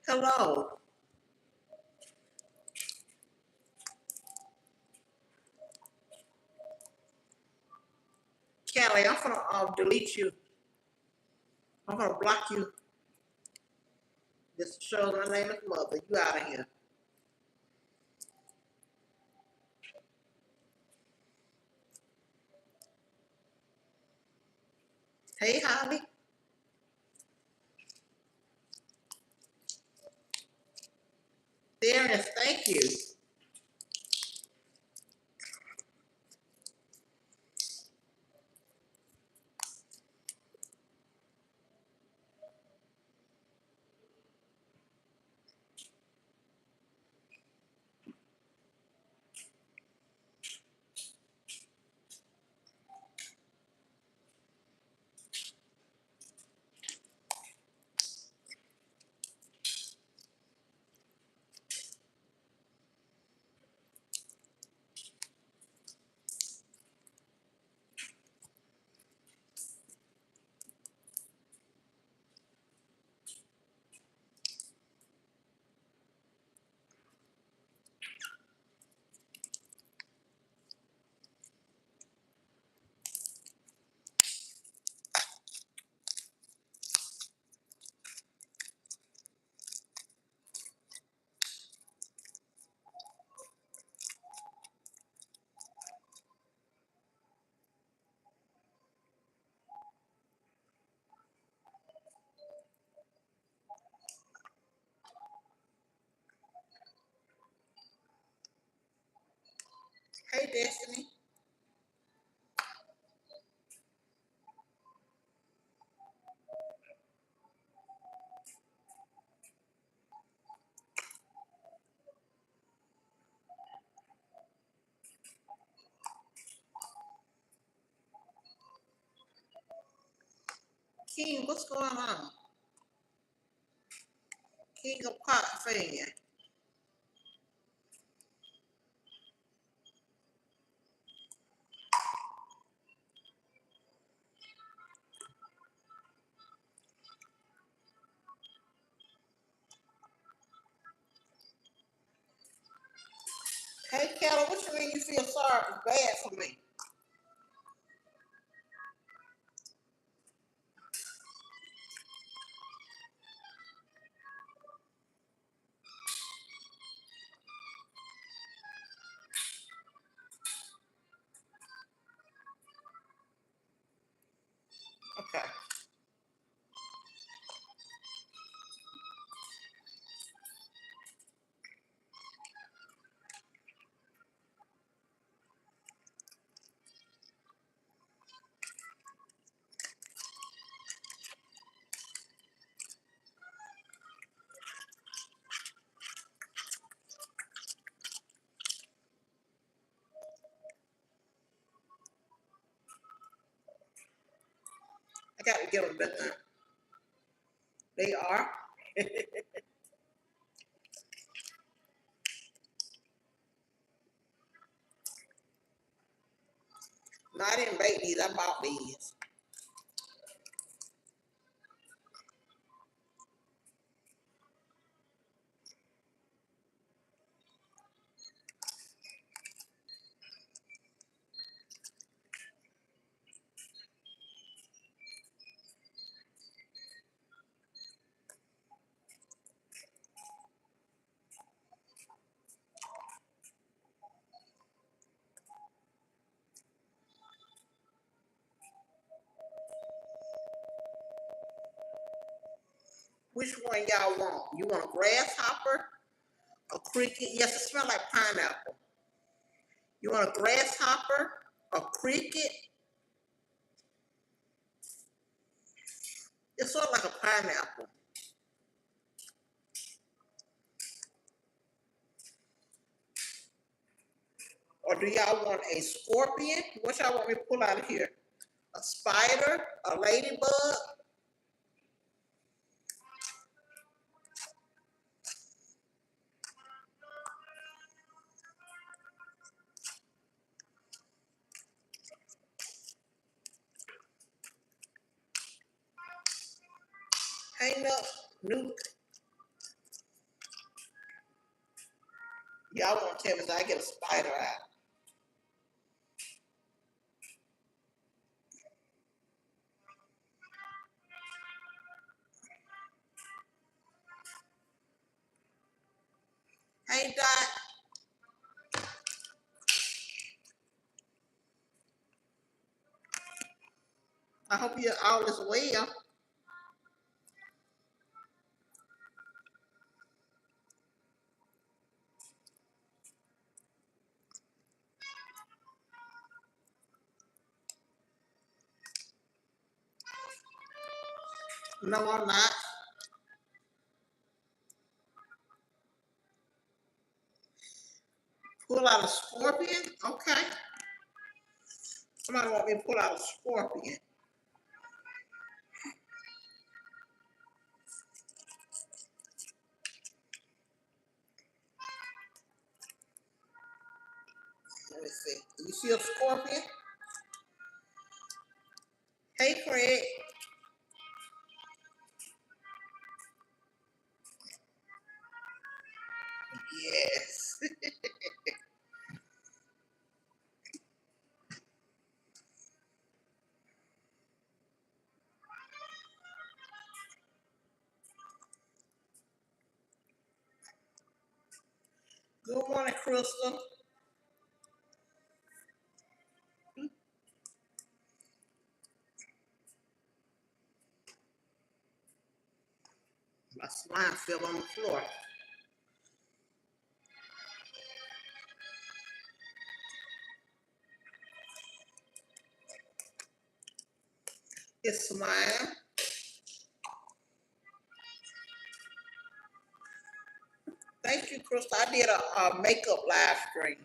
Hello. Kelly, I'm gonna delete you. I'm gonna block you. This shows my name is Mother. You out of here. Hey, Holly. There is. Thank you. Hey, Destiny. King, what's going on? King of Pop fan. Hey, Kelly, what you mean you feel sorry, bad for me? Okay. I got to get them done. They are. No, I didn't bake these. I bought these. Which one y'all want? You want a grasshopper? A cricket? Yes, it smells like pineapple. You want a grasshopper? A cricket? It's sort of like a pineapple. Or do y'all want a scorpion? What y'all want me to pull out of here? A spider? A ladybug? Hang up, nuke. Y'all won't tell me so I get a spider out. Hey, Dot. I hope you're all is well. No, I'm not. Pull out a scorpion? Okay. Somebody want me to pull out a scorpion. Let me see. You see a scorpion? Hey, Craig. Yes. Good morning, Crystal. My slime fell on the floor. It's slime. Thank you, Crystal. I did a makeup live stream.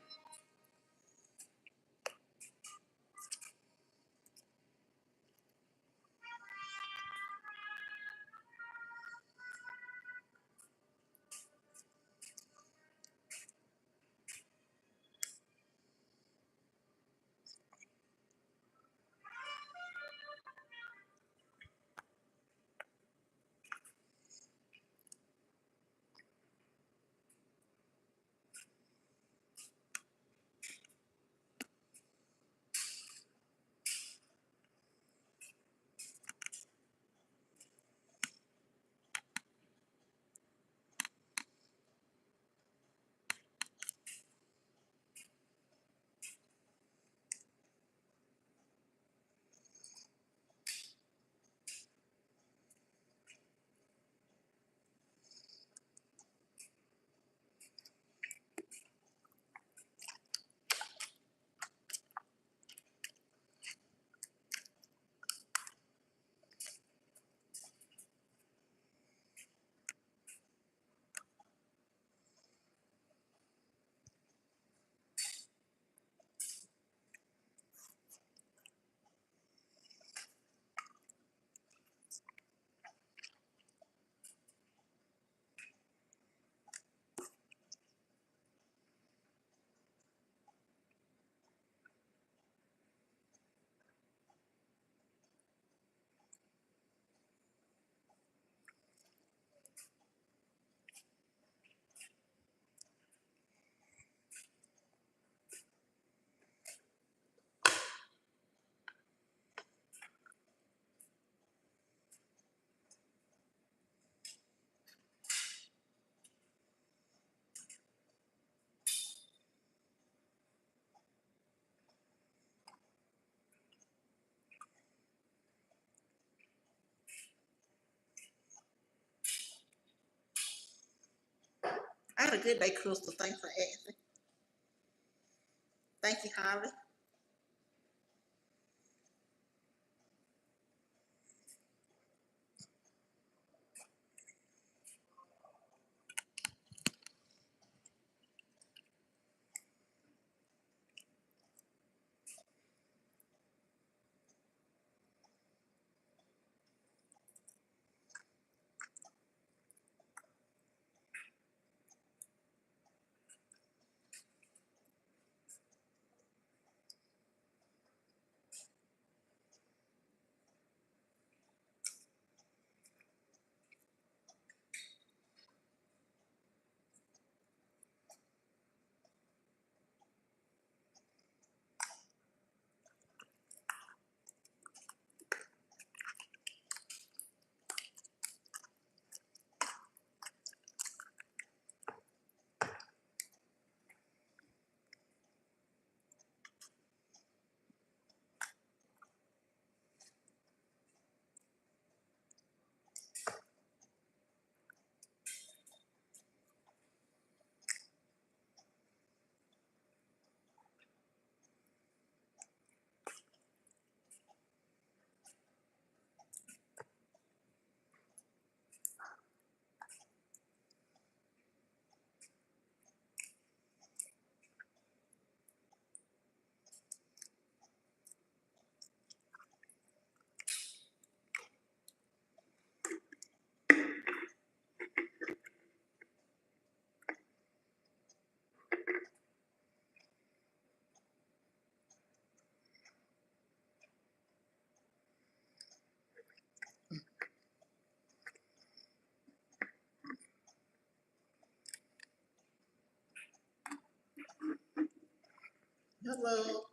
I had a good day, Crystal. Thanks for asking. Thank you, Holly. love.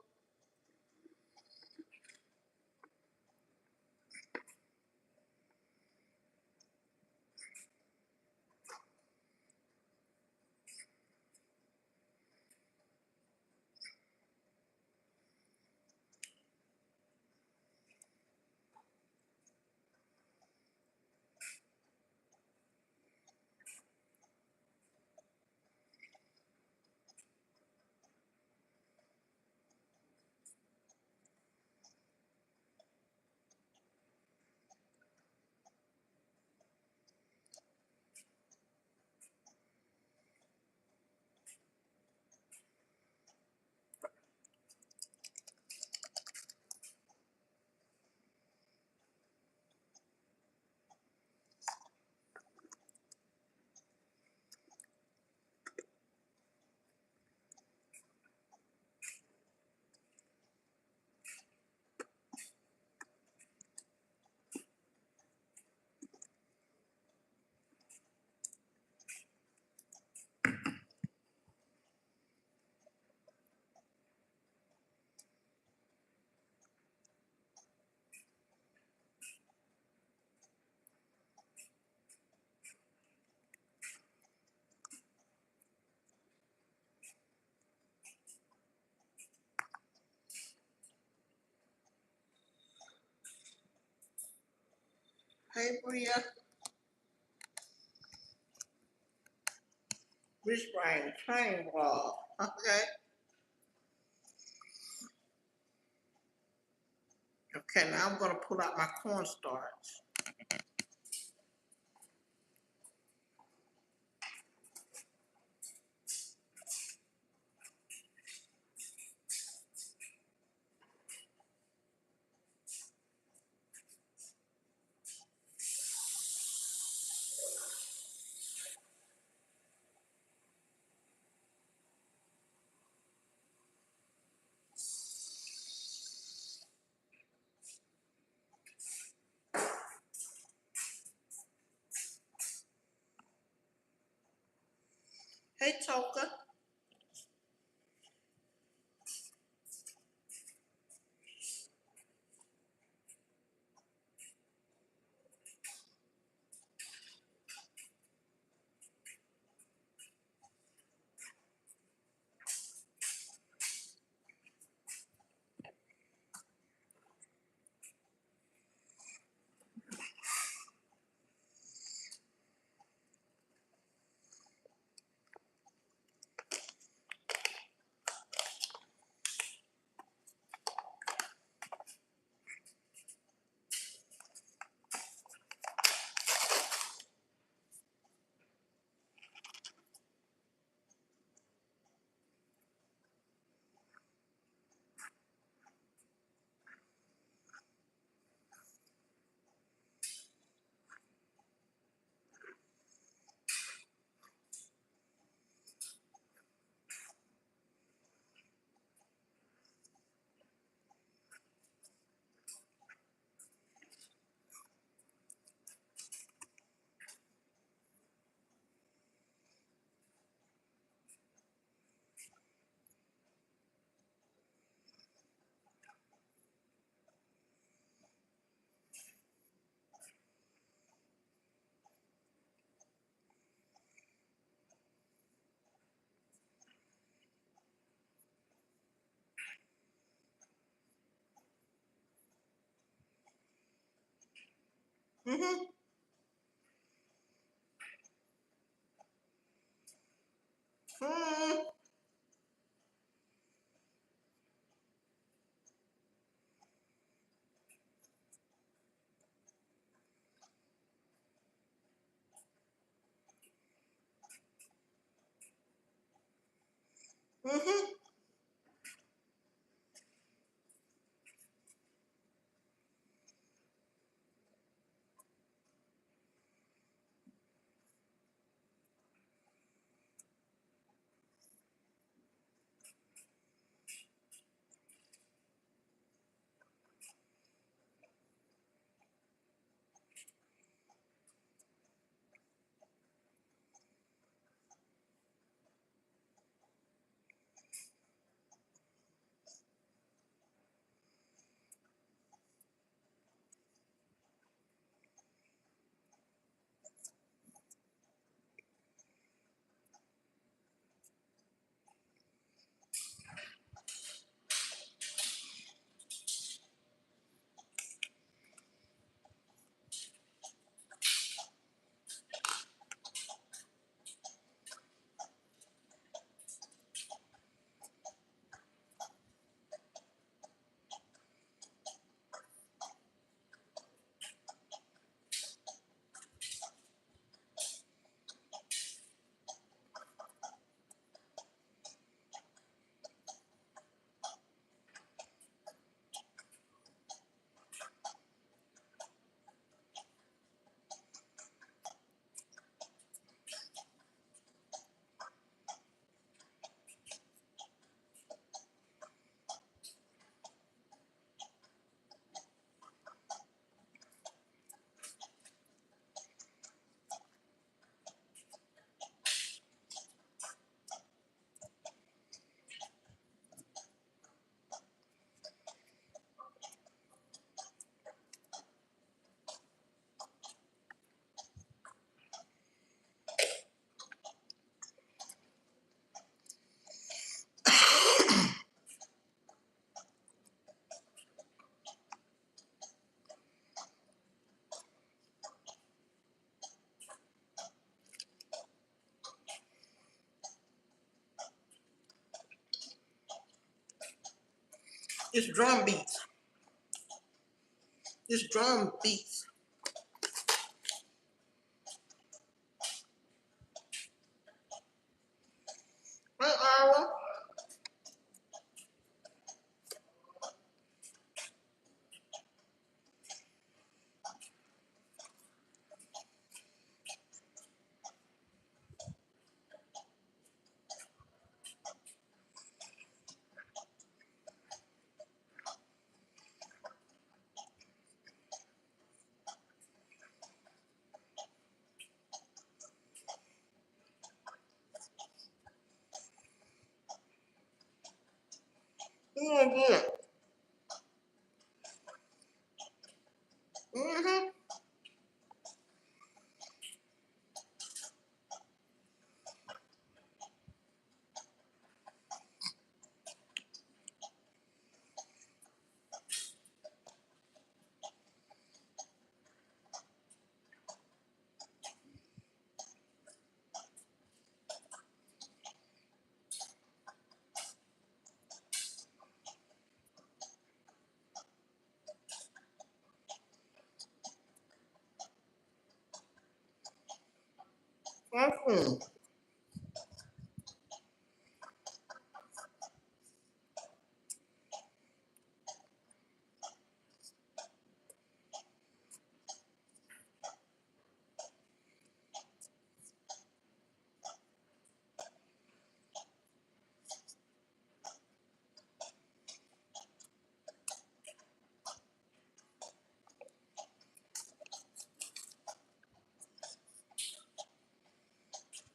Hey, Bria. Rich Brian train wall. Okay. Okay, now I'm gonna pull out my cornstarch. Hey, Toka. Mm-hmm. Mm-hmm. Mm-hmm. It's drum beats. It's drum beats. Right, Ira? Yeah, good. Mm-hmm. Mm-hmm.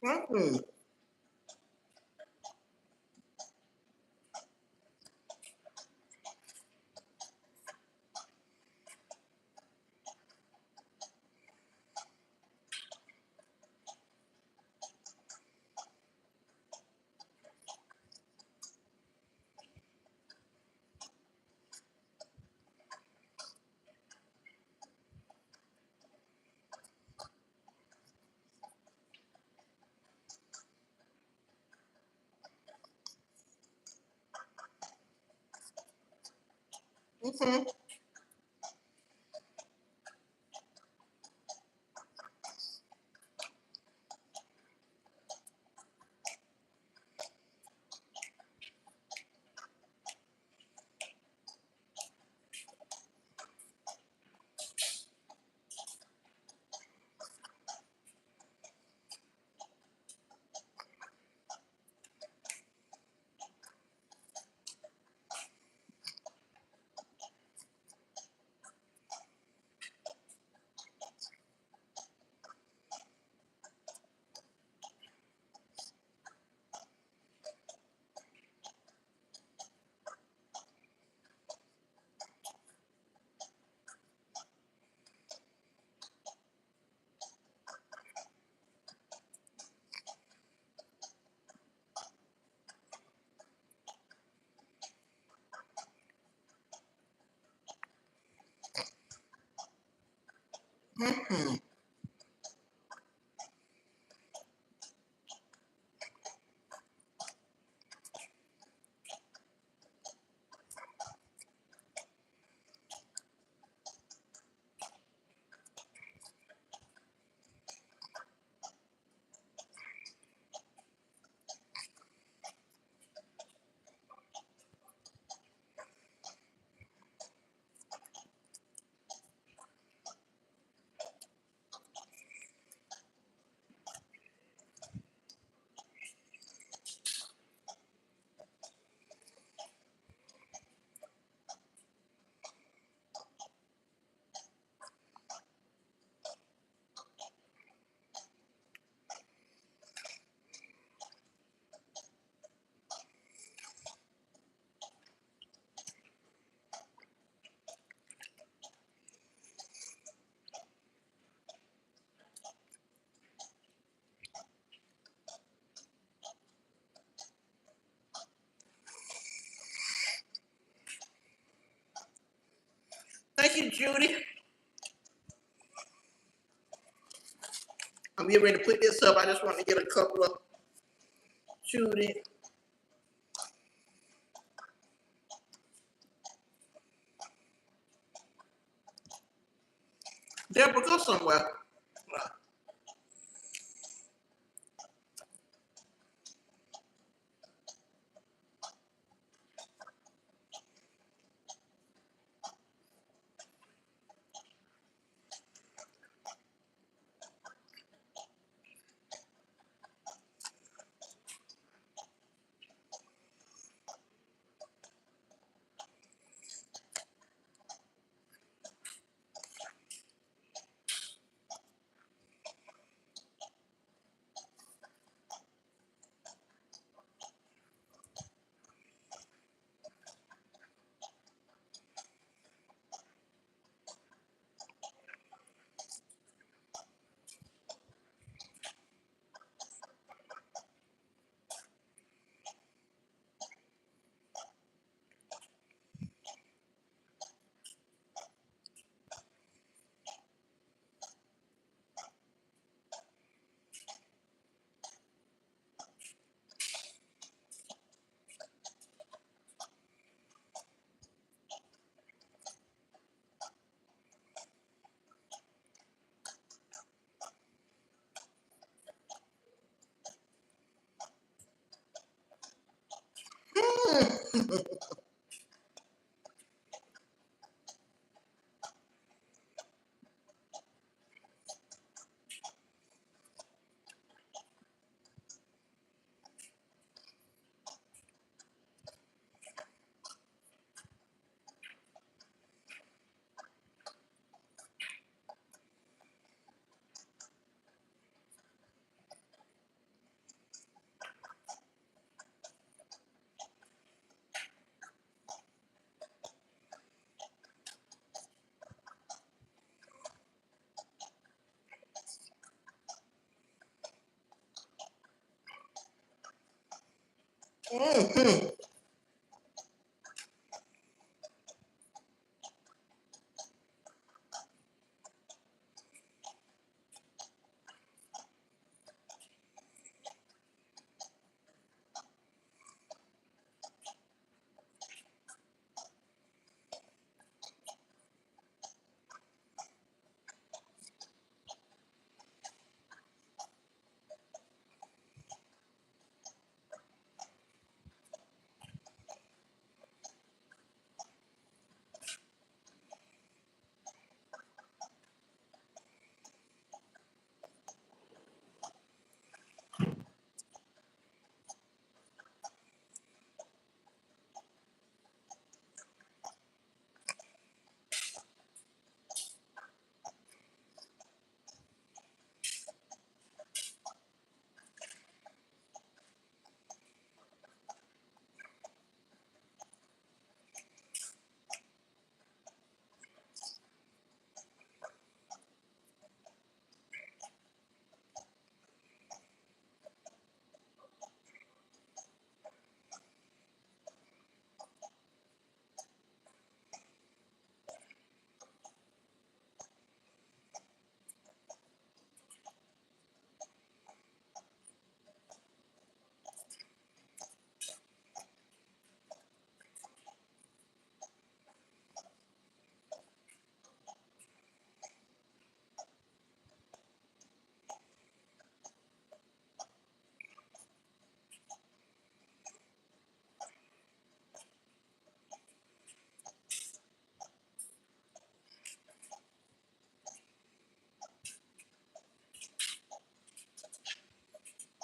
Mm-hmm. Mm-hmm. Mm-hmm. Thank you, Judy. I'm getting ready to put this up. I just want to get a couple of Judy. Deborah, go somewhere. Mm-hmm.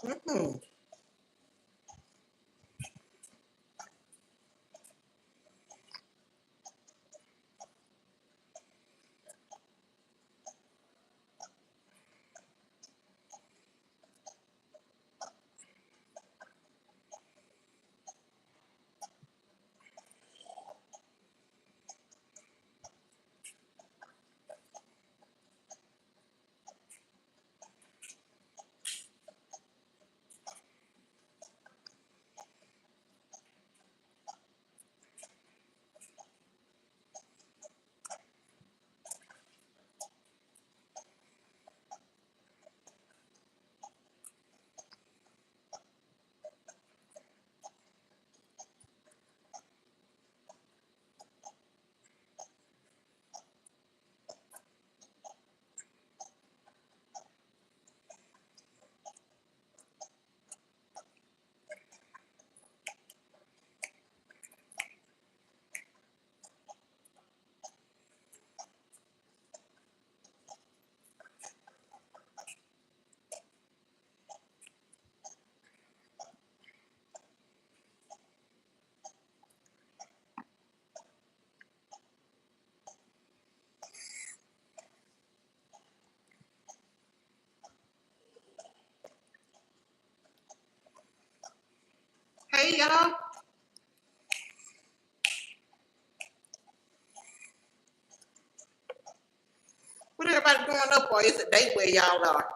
Mm-hmm. day, y'all? What everybody going up for? It's a day where y'all are.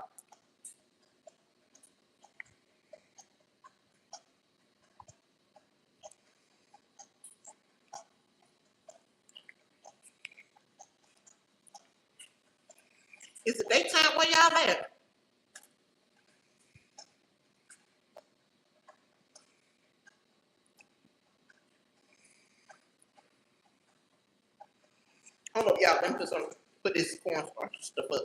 It's the daytime where y'all at. Hold up, y'all. Let me just put this cornstarch stuff up.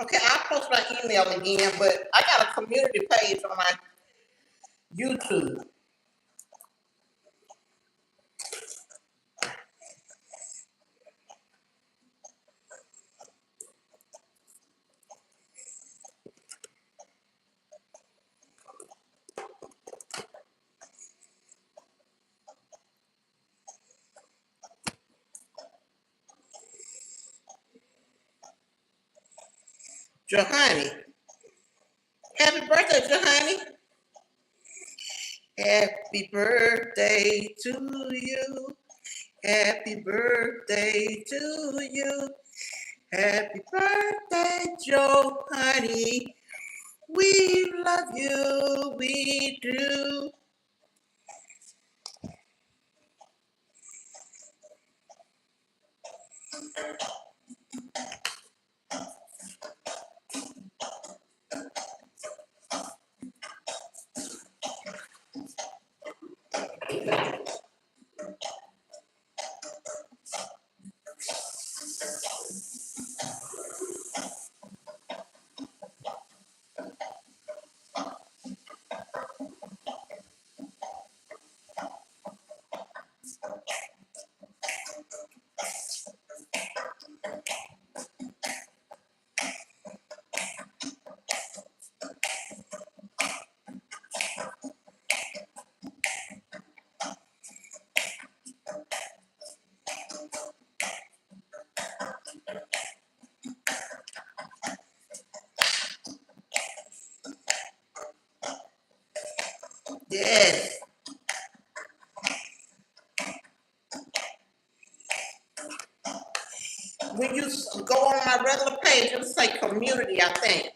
Okay, I'll post my email again, but I got a community page on my YouTube. Johanny. Happy birthday, Johanny. Happy birthday to you. Happy birthday to you. Happy birthday, Johanny. We love you. We do. Yes. When you go on my regular page, it'll say community, I think.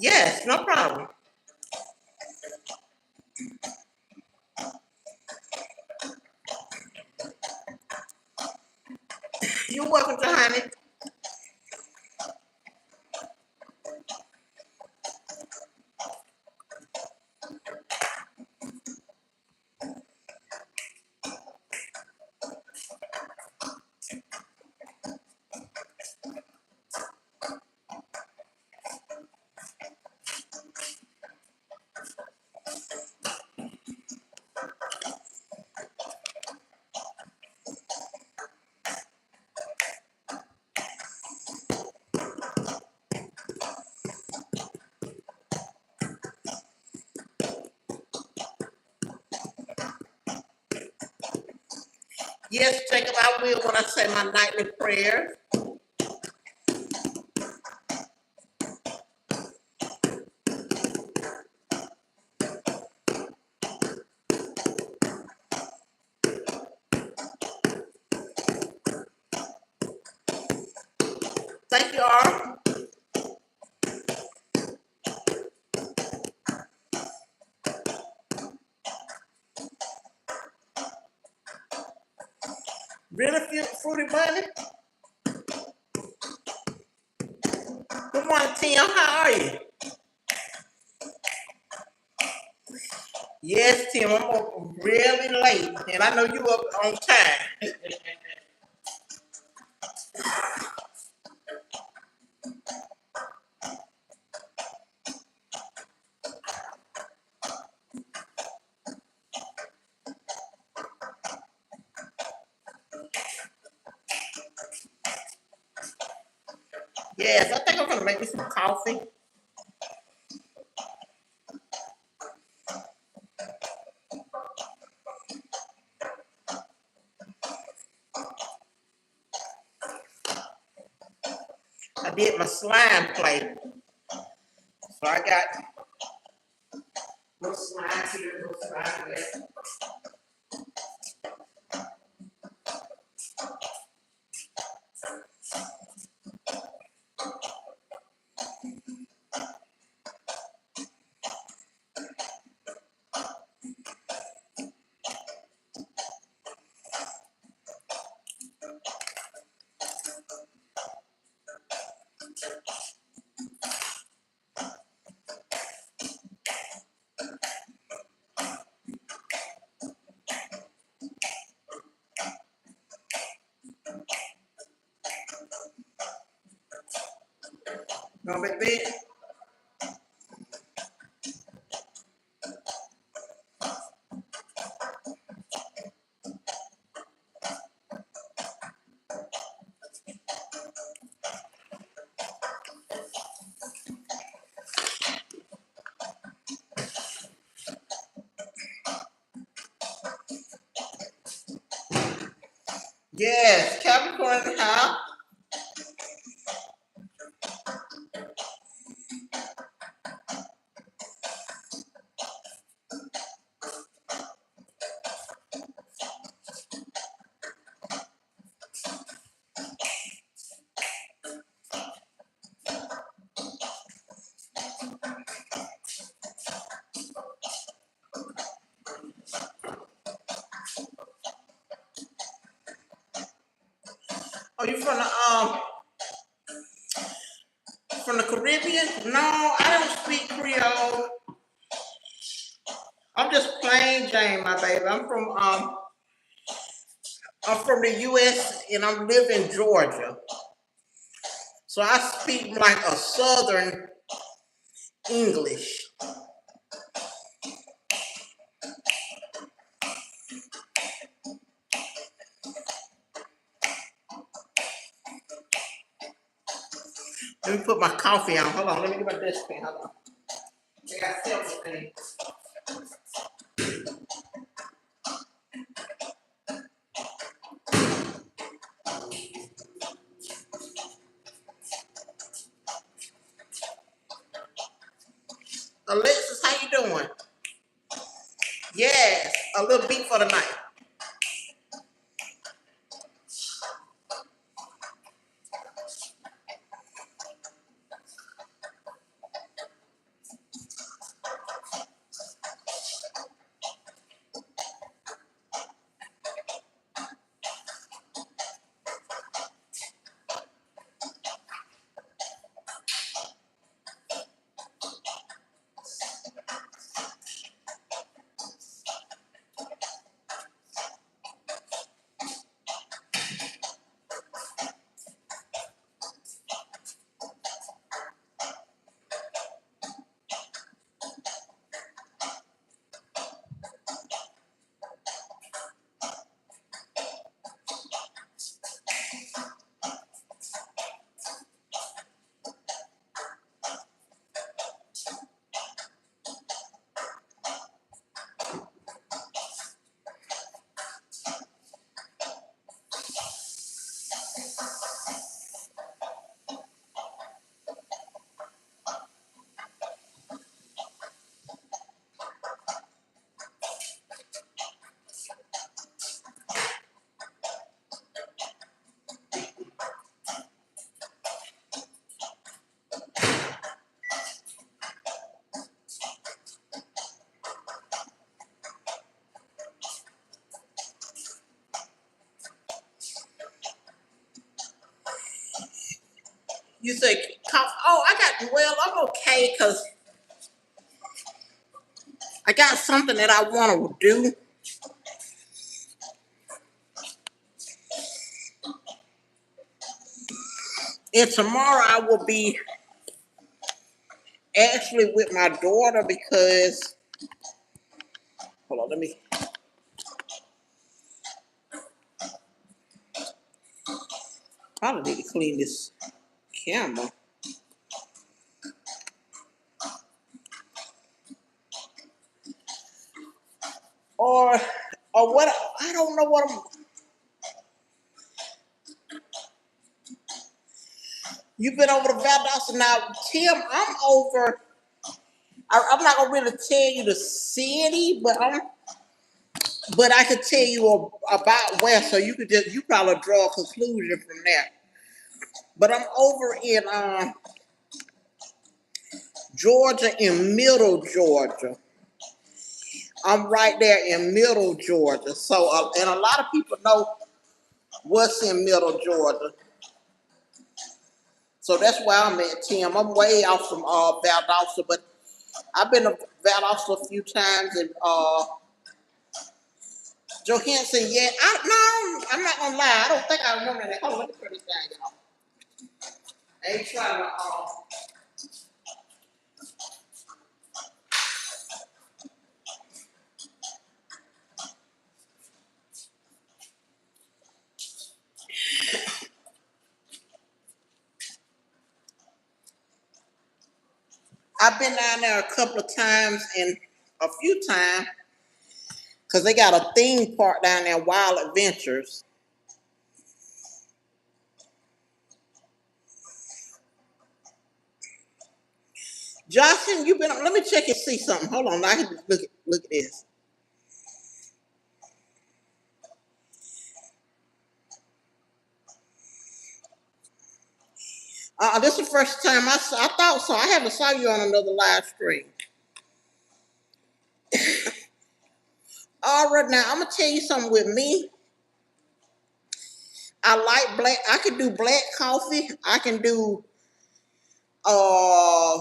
Yes, no problem. You're welcome, Johanny. Yes, Jacob, I will when I say my nightly prayer. Thank you all. Really, Fruity Bunny? Good morning, Tim. How are you? Yes, Tim, I'm up really late, and I know you up on time. Yes, I think I'm gonna make me some coffee. I did my slime plate, so I got little slime here, little slime there. You want me to be? Yes, Capricorn in the house. Oh, you from the Caribbean? No, I don't speak Creole. I'm just plain Jane, my baby. I'm from the U.S. and I'm live in Georgia, so I speak like a Southern English. Let me put my coffee on. Hold on, let me get my desk pen. Hold on. I got several things. Alexis, how you doing? Yes, a little beat for the night. You say, oh, I'm okay because I got something that I want to do. And tomorrow I will be actually with my daughter because, hold on, let me, probably need to clean this camera. Or, or what, I don't know what I'm, you've been over to Valdosta. Now, Tim, I'm over, I'm not going to really tell you the city, but I could tell you about where, so you probably draw a conclusion from there. But I'm over in Georgia, in Middle Georgia. I'm right there in Middle Georgia. So, and a lot of people know what's in Middle Georgia. So that's where I'm at, Tim. I'm way out from Valdosta, but I've been to Valdosta a few times, and Johansson, yeah. No, I'm not gonna lie. I don't think I remember that. Hold on, let me turn this down, y'all. I ain't trying to. I've been down there a couple of times, and a few times, because they got a theme park down there, Wild Adventures. Jocelyn, you been? Let me check and see something. Hold on, I can look at this. This is the first time I thought so. I haven't saw you on another live stream. All right, now I'm gonna tell you something with me. I like black. I can do black coffee. I can do uh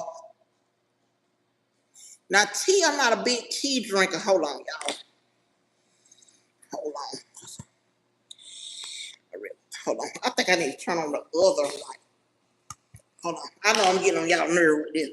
now tea. I'm not a big tea drinker. Hold on, y'all. Hold on. Hold on. I think I need to turn on the other light. Hold on. I know I'm getting on y'all nerve with this.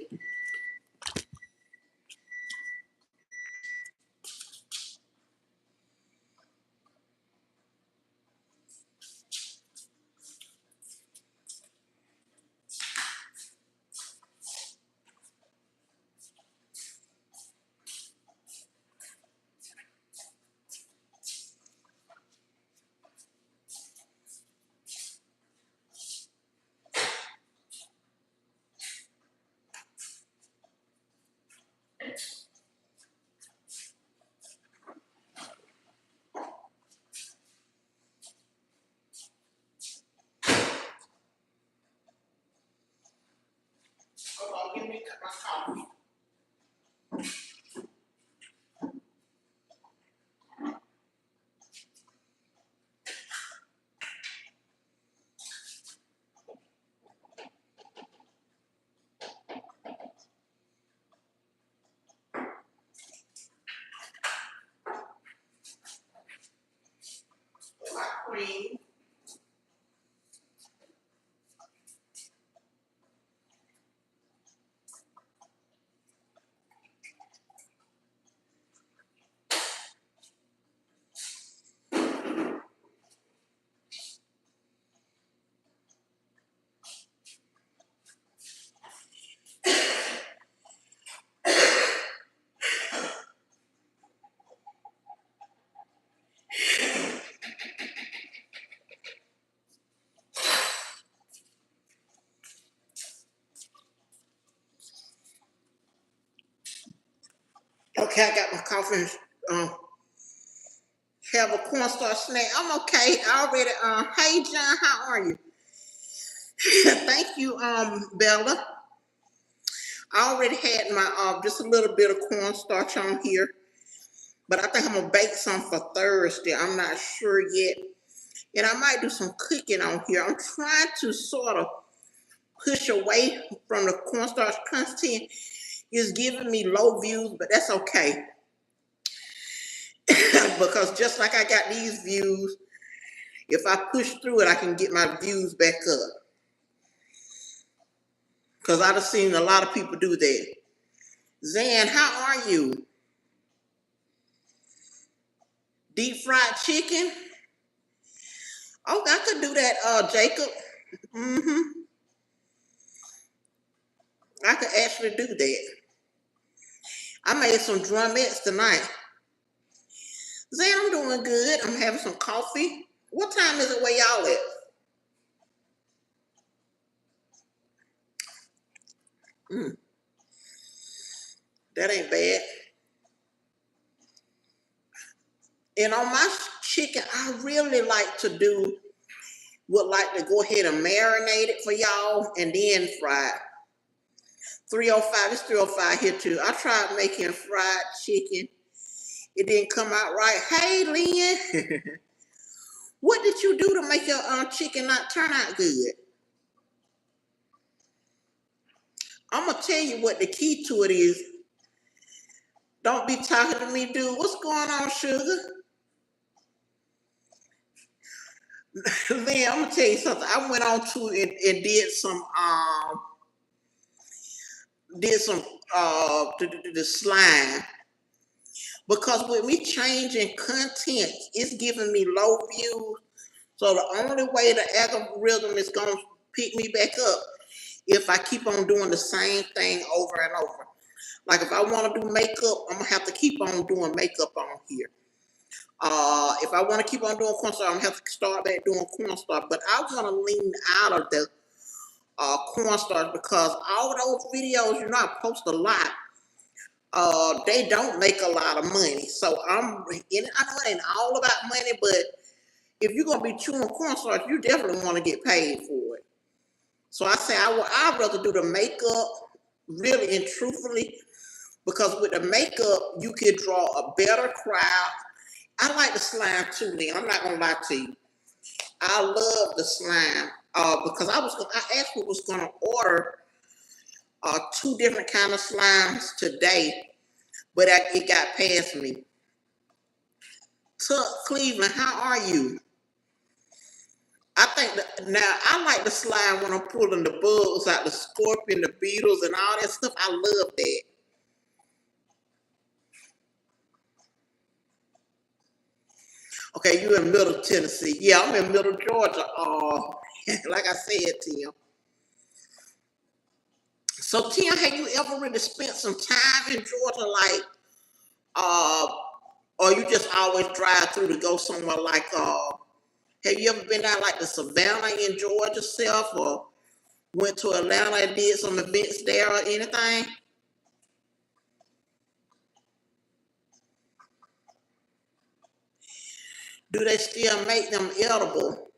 Hold on. Give me my coffee. My cream. Okay, I got my coffee. Um, have a cornstarch snack. I'm okay. I already. Hey John, how are you? Thank you, Bella. I already had my just a little bit of cornstarch on here, but I think I'm gonna bake some for Thursday. I'm not sure yet, and I might do some cooking on here. I'm trying to sort of push away from the cornstarch content is giving me low views, but that's okay. Because just like I got these views, if I push through it, I can get my views back up. Because I've seen a lot of people do that. Zan, how are you? Deep fried chicken? Oh, I could do that, Jacob. I could actually do that. I made some drumettes tonight. Zan, I'm doing good. I'm having some coffee. What time is it where y'all at? That ain't bad. And on my chicken, I really like to would like to go ahead and marinate it for y'all and then fry it. 305, it's 305 here too. I tried making fried chicken. It didn't come out right. Hey, Lynn. What did you do to make your chicken not turn out good? I'm going to tell you what the key to it is. Don't be talking to me, dude. What's going on, sugar? Lynn, I'm going to tell you something. I went on to and did some the slime. Because with me changing content, it's giving me low views. So the only way the algorithm is going to pick me back up if I keep on doing the same thing over and over. Like if I want to do makeup, I'm going to have to keep on doing makeup on here. If I want to keep on doing cornstarch, I'm going to have to start back doing cornstarch. But I want to lean out of the cornstarch because all those videos, I post a lot. They don't make a lot of money. So I know it ain't all about money, but if you're going to be chewing cornstarch, you definitely want to get paid for it. So I say I'd rather do the makeup really and truthfully because with the makeup, you can draw a better crowd. I like the slime too, Lee. I'm not going to lie to you. I love the slime because I actually was going to order 2 different kind of slimes today, but it got past me. Tuck Cleveland, how are you? I think now I like the slime when I'm pulling the bugs out, the scorpion, the beetles, and all that stuff. I love that. Okay, you in Middle Tennessee. Yeah, I'm in Middle Georgia. Like I said, Tim. So, Tim, have you ever really spent some time in Georgia, like, or you just always drive through to go somewhere like, have you ever been down like the Savannah in Georgia self, or went to Atlanta and did some events there or anything? Do they still make them edible?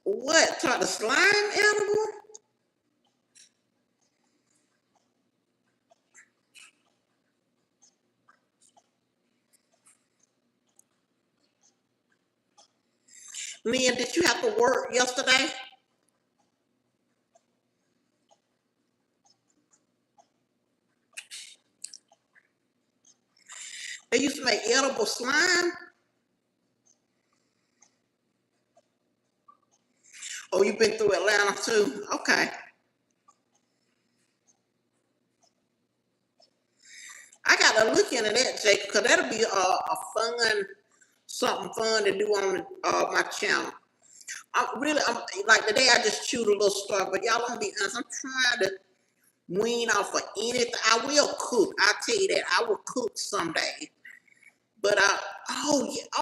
What? Try the slime edible? Lynn, did you have to work yesterday? They used to make edible slime? Oh, you've been through Atlanta too? Okay. I got to look into that, Jake, because that'll be something fun to do on my channel. I'm like today I just chewed a little stuff, but y'all don't be honest. I'm trying to wean off of anything. I will cook. I'll tell you that. I will cook someday. But Tim, I'm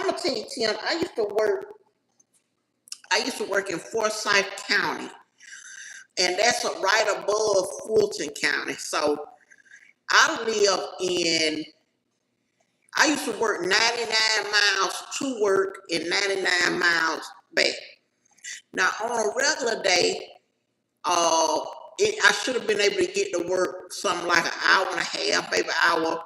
gonna tell you, Tim. I used to work in Forsyth County, and that's right above Fulton County. So I live in. I used to work 99 miles to work and 99 miles back. Now on a regular day, I should have been able to get to work something like an hour and a half, maybe hour,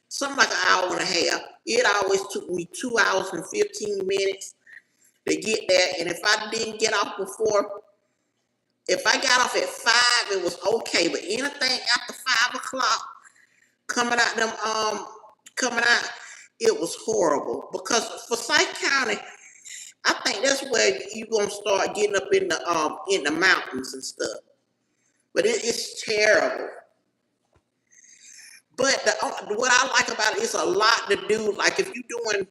something like an hour and a half. It always took me 2 hours and 15 minutes to get there. And if I didn't get off before, if I got off at 5, it was okay. But anything after 5 o'clock, coming out them coming out, it was horrible. Because for Forsyth County, I think that's where you're gonna start getting up in the mountains and stuff. But it's terrible. But what I like about it is a lot to do. Like if you're doing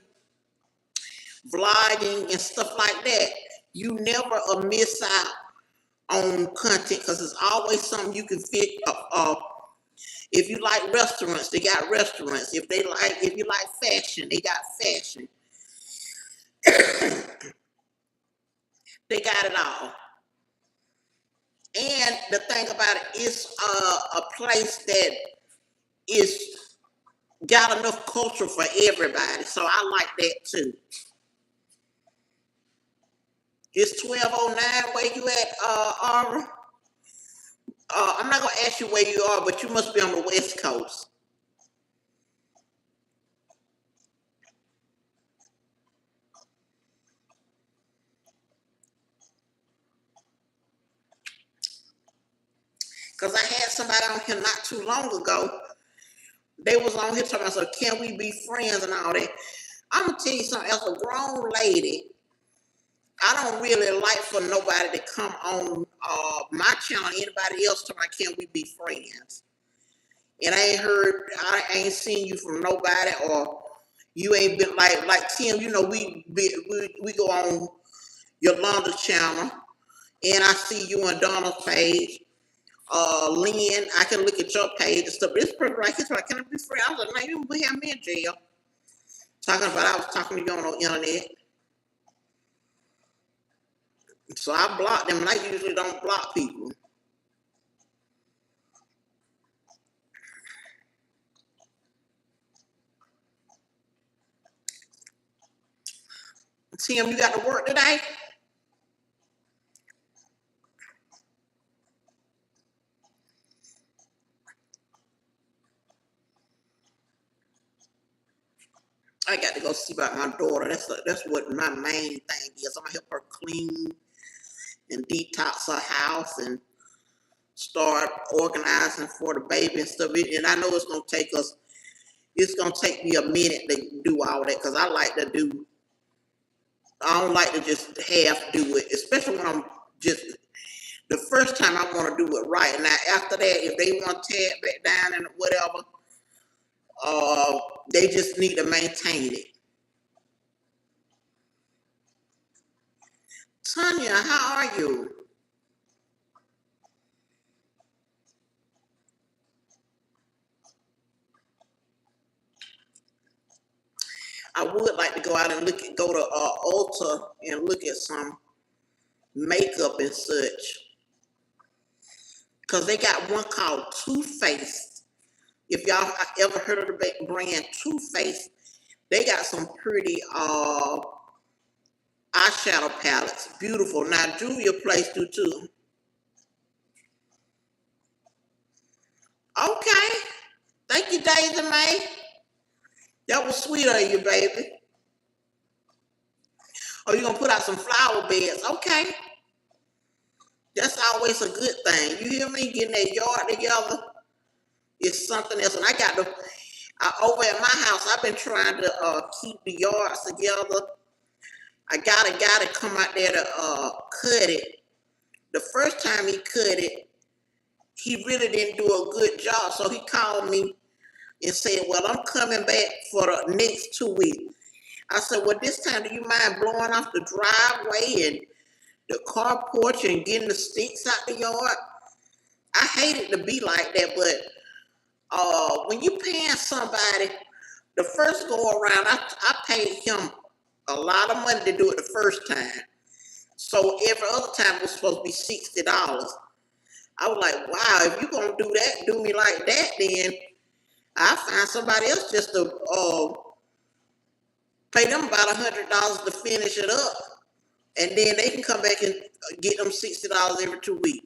vlogging and stuff like that, you never miss out on content because it's always something you can fit. If you like restaurants, they got restaurants. If you like fashion, they got fashion. They got it all. And the thing about it, it's a place that is got enough culture for everybody. So I like that too. It's 12:09. Where you at, Aura? I'm not gonna ask you where you are, but you must be on the West Coast. Cause I had somebody on here not too long ago. They was on here talking about, so can we be friends and all that? I'm gonna tell you something. As a grown lady, I don't really like for nobody to come on my channel. Anybody else talking about can we be friends? And I ain't seen you from nobody, or you ain't been like Tim. You know, we go on Yolanda's channel, and I see you on Donald's page. Lynn, I can look at your page and stuff. This person right here, can I be friends? I was like, man, you have me in jail. I was talking to you on the internet. So I blocked them, and I usually don't block people. Tim, you got to work today? I got to go see about my daughter. That's what my main thing is. I'm gonna help her clean and detox her house and start organizing for the baby and stuff. And I know it's gonna take us. It's gonna take me a minute to do all that because I like to do. I don't like to just half do it, especially when I'm just the first time I want to do it right. Now after that, if they want to tear it back down and whatever, they just need to maintain it. Tanya, how are you? I would like to go out and go to Ulta and look at some makeup and such. Cause they got one called Too Faced. If y'all ever heard of the brand Too Faced, they got some pretty eyeshadow palettes. Beautiful. Now Julia plays do too. Okay. Thank you, Daisy May. That was sweet of you, baby. Oh, you gonna put out some flower beds? Okay. That's always a good thing. You hear me? Getting that yard together is something else. And I got to over at my house. I've been trying to keep the yards together. I got a guy to come out there to cut it. The first time he cut it, he really didn't do a good job. So he called me and said, "Well, I'm coming back for the next 2 weeks." I said, "Well, this time, do you mind blowing off the driveway and the car porch and getting the sticks out the yard?" I hate it to be like that, but when you paying somebody the first go around, I paid him a lot of money to do it the first time. So every other time it was supposed to be $60. I was like, wow, if you gonna do that, do me like that, then I find somebody else just to pay them about $100 to finish it up, and then they can come back and get them $60 every 2 weeks.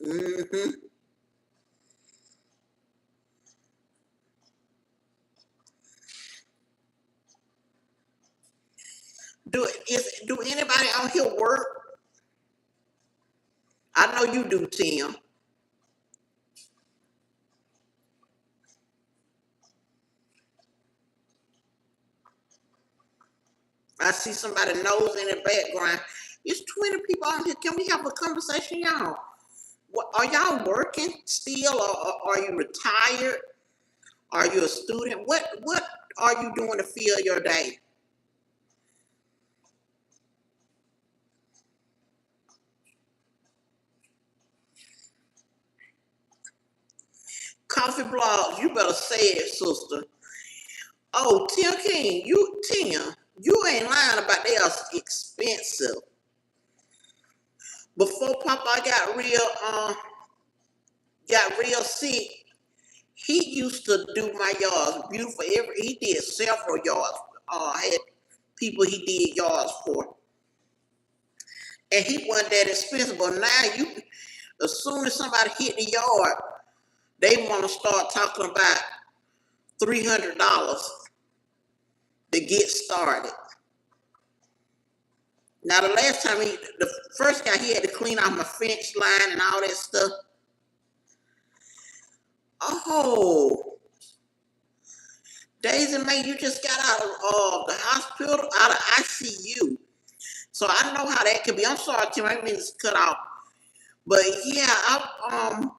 Mm-hmm. Do anybody on here work? I know you do, Tim. I see somebody nose in the background. It's 20 people on here. Can we have a conversation, y'all? What, are y'all working still, or are you retired? Are you a student? What are you doing to fill your day? Coffee blogs, you better say it, sister. Oh, Tim King, you ain't lying about they are expensive. Before Papa got real sick, he used to do my yards beautiful. He did several yards. Had people he did yards for, and he wasn't that expensive. But now as soon as somebody hit the yard, they want to start talking about $300 to get started. Now the first guy, he had to clean out my fence line and all that stuff. Oh, Daisy May, you just got out of the hospital, out of ICU. So I don't know how that could be. I'm sorry, Tim, I didn't mean to cut off. But yeah, I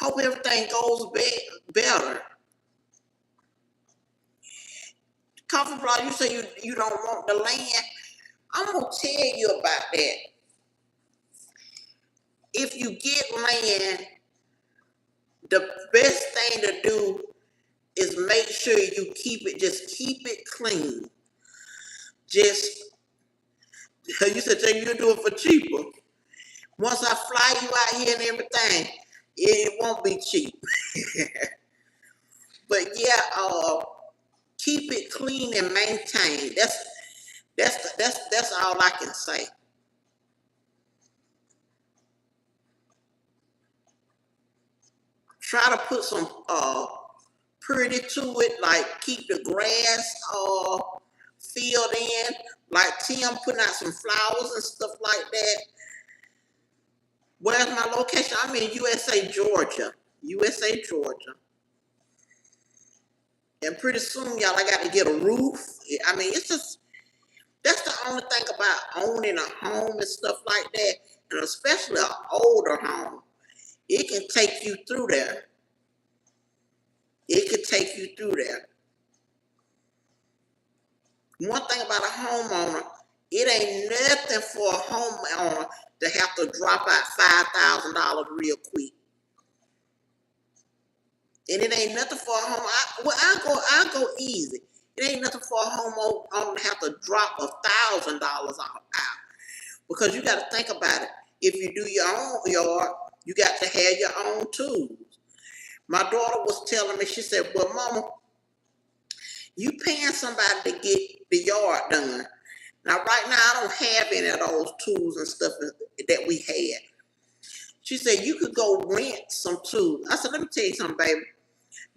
hope everything goes better. Coffee Block, you say you don't want the land. I'm gonna tell you about that. If you get land, the best thing to do is make sure you keep it clean. Just because you said you do it for cheaper. Once I fly you out here and everything, it won't be cheap. But yeah, keep it clean and maintained. That's all I can say. Try to put some pretty to it, like keep the grass filled in, like Tim putting out some flowers and stuff like that. Where's my location? I'm in USA, Georgia. USA, Georgia. And pretty soon, y'all, I got to get a roof. I mean, it's just, that's the only thing about owning a home and stuff like that, and especially an older home. It can take you through there. It could take you through there. One thing about a homeowner, it ain't nothing for a homeowner to have to drop out $5,000 real quick. And it ain't nothing for a home. I go easy. It ain't nothing for a homeowner to have to drop $1,000 out, because you got to think about it. If you do your own yard, you got to have your own tools. My daughter was telling me, she said, "Well, Mama, you paying somebody to get the yard done. Now, right now, I don't have any of those tools and stuff that we had." She said, "You could go rent some tools." I said, "Let me tell you something, baby.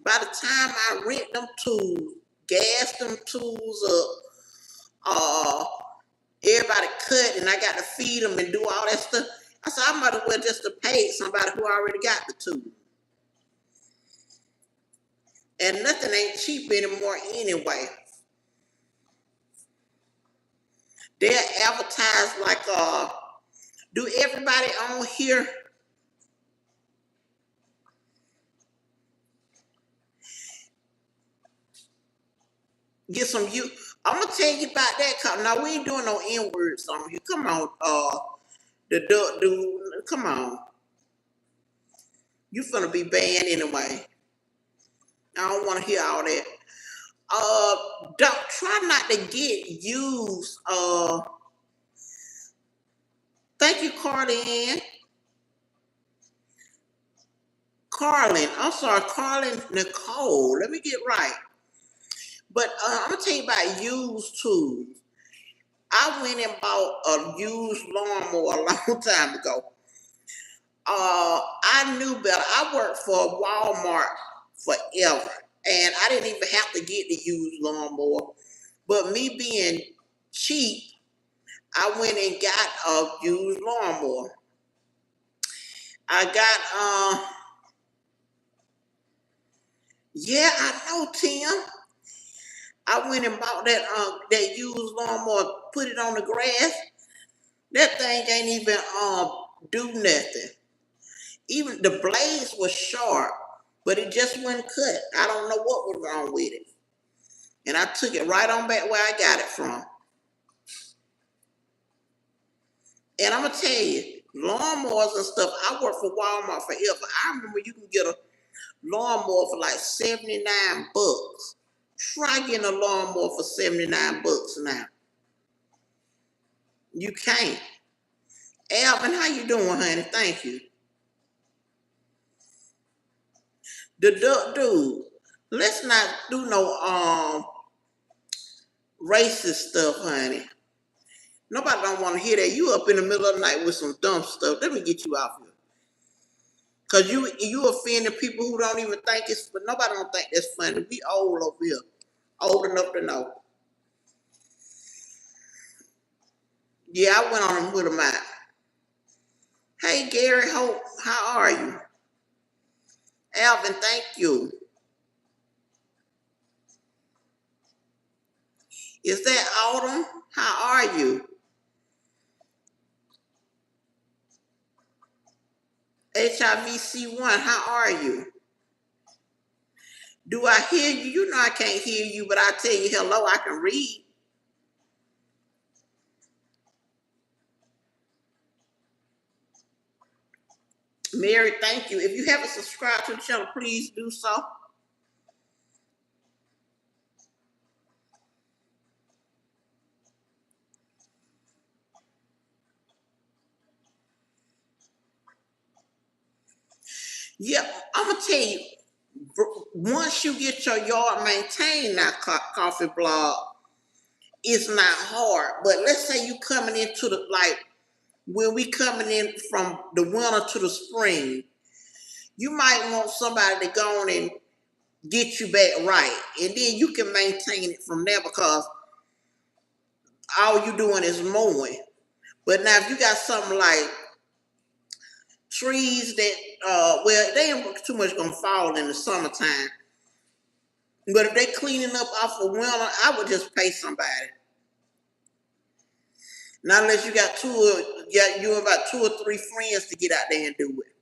By the time I rent them tools, gas them tools up, everybody cut, and I got to feed them and do all that stuff." I said, "I might as well just have paid somebody who already got the tools." And nothing ain't cheap anymore anyway. They're advertised like, do everybody on here get some you? I'm gonna tell you about that. Now we ain't doing no N words on here. Come on, the dude, come on. You finna be banned anyway. I don't want to hear all that. Don't try not to get used. Thank you, Carlin. Carlin, I'm sorry, Carlin Nicole. Let me get right. But I'm gonna tell you about used tools. I went and bought a used lawnmower a long time ago. I knew better. I worked for Walmart forever, and I didn't even have to get the used lawnmower. But me being cheap, I went and got a used lawnmower. I got yeah, I know, Tim. I went and bought that used lawnmower, put it on the grass. That thing ain't even do nothing. Even the blades was sharp, but it just wouldn't cut. I don't know what was wrong with it. And I took it right on back where I got it from. And I'm gonna tell you, lawnmowers and stuff, I worked for Walmart forever. I remember you can get a lawnmower for like 79 bucks. Try getting a lawnmower for 79 bucks now. You can't. Alvin, how you doing, honey? Thank you. The duck dude. Let's not do no racist stuff, honey. Nobody don't want to hear that. You up in the middle of the night with some dumb stuff. Let me get you out here. Cause you offending people who don't even think it's, but nobody don't think that's funny. We old over here, old enough to know. Yeah, I went on and put them out. Hey Gary, Hope, how are you? Alvin, thank you. Is that Autumn? How are you? HIVC1, how are you? Do I hear you? You know I can't hear you, but I tell you hello, I can read. Mary, thank you. If you haven't subscribed to the channel, please do so. Yeah, I'm gonna tell you, once you get your yard maintained, now coffee blog, it's not hard. But let's say you coming into the like when we coming in from the winter to the spring, you might want somebody to go on and get you back right, and then you can maintain it from there because all you doing is mowing. But now if you got something like trees that well they ain't too much gonna fall in the summertime. But if they cleaning up off of winter, I would just pay somebody. Not unless you got you about 2 or 3 friends to get out there and do it.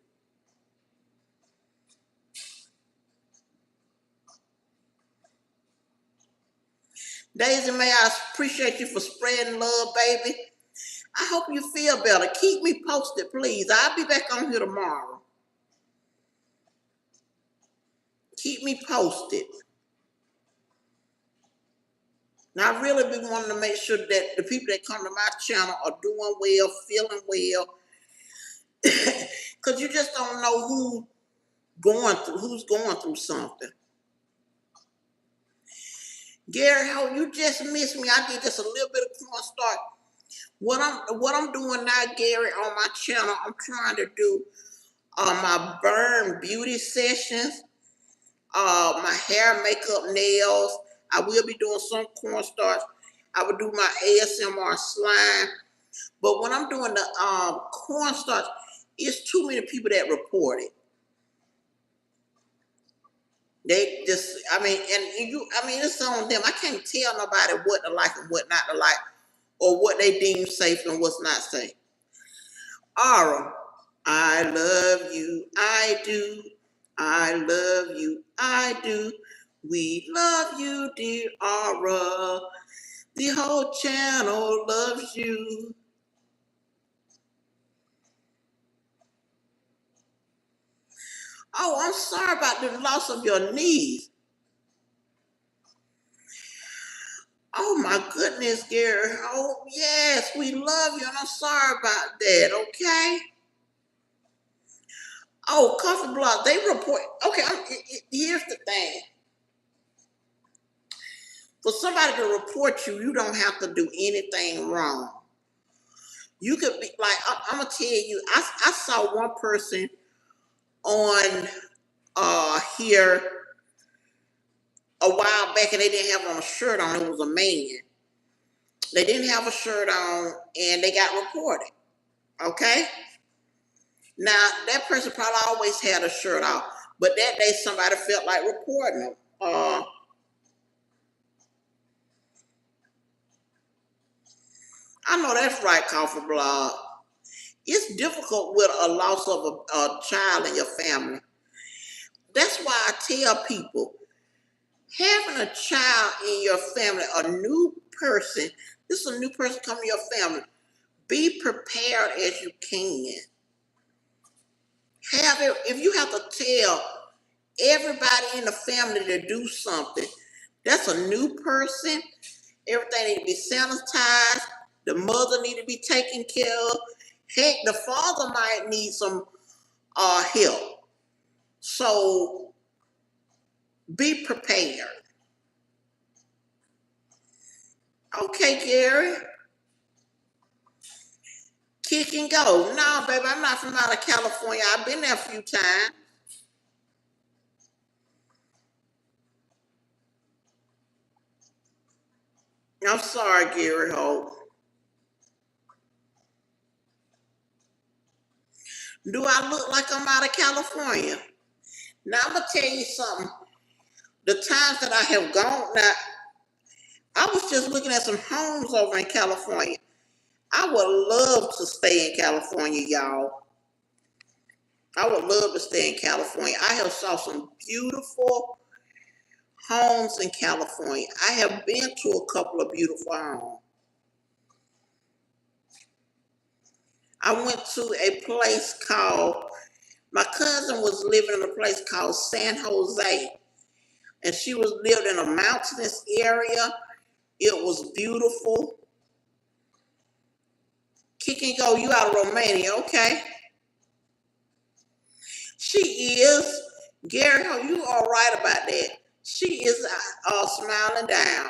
Daisy May, I appreciate you for spreading love, baby. I hope you feel better. Keep me posted, please. I'll be back on here tomorrow. Keep me posted. Now, I really be wanting to make sure that the people that come to my channel are doing well, feeling well, because you just don't know who's going through something. Gary, how you just missed me? I did just a little bit of cornstarch. What I'm doing now, Gary, on my channel, I'm trying to do my burn beauty sessions, my hair, makeup, nails. I will be doing some cornstarch. I will do my ASMR slime. But when I'm doing the cornstarch, it's too many people that report it. They just, it's on them. I can't tell nobody what to like and what not to like, or what they deem safe and what's not safe. Aura, I love you, I do. I love you, I do. We love you, dear Aura. The whole channel loves you. Oh, I'm sorry about the loss of your niece. Oh my goodness, Gary. Oh yes, we love you, and I'm sorry about that. Okay. Oh, Coffee Block, they report. Okay, here's the thing. For somebody to report you, you don't have to do anything wrong. You could be like, I'm gonna tell you. I saw one person on here a while back, and they didn't have on a shirt on. It was a man, They didn't have a shirt on and they got reported. Okay? Now, that person probably always had a shirt off, but that day somebody felt like reporting them. I know that's right, Coffee Blog. It's difficult with a loss of a child in your family. That's why I tell people having a child in your family, a new person, this is a new person coming to your family, be prepared as you can. Have it, if you have to tell everybody in the family to do something, that's a new person. Everything need to be sanitized. The mother need to be taken care of. Heck, the father might need some help. So be prepared. Okay, Gary. Kick and go. No, baby, I'm not from out of California. I've been there a few times. I'm sorry, Gary Hope. Do I look like I'm out of California? Now I'm gonna tell you something. The times that I have gone now, I was just looking at some homes over in California. I would love to stay in California, y'all. I would love to stay in California. I have saw some beautiful homes in California. I have been to a couple of beautiful homes. I went to a place called, my cousin was living in a place called San Jose, and she was lived in a mountainous area. It was beautiful. Kick and go, you out of Romania, okay? She is. Gary, you are right about that. She is smiling down.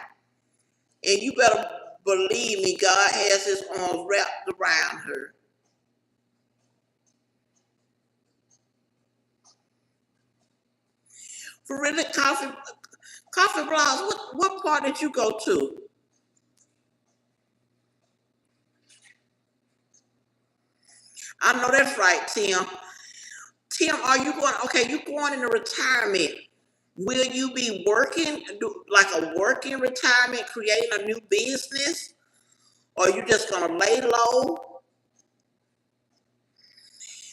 And you better believe me, God has his arms wrapped around her. For really, coffee blogs, what part did you go to? I know that's right, Tim. Tim, are you going, okay, you going into retirement. Will you be working, like a working retirement, creating a new business? Or are you just going to lay low?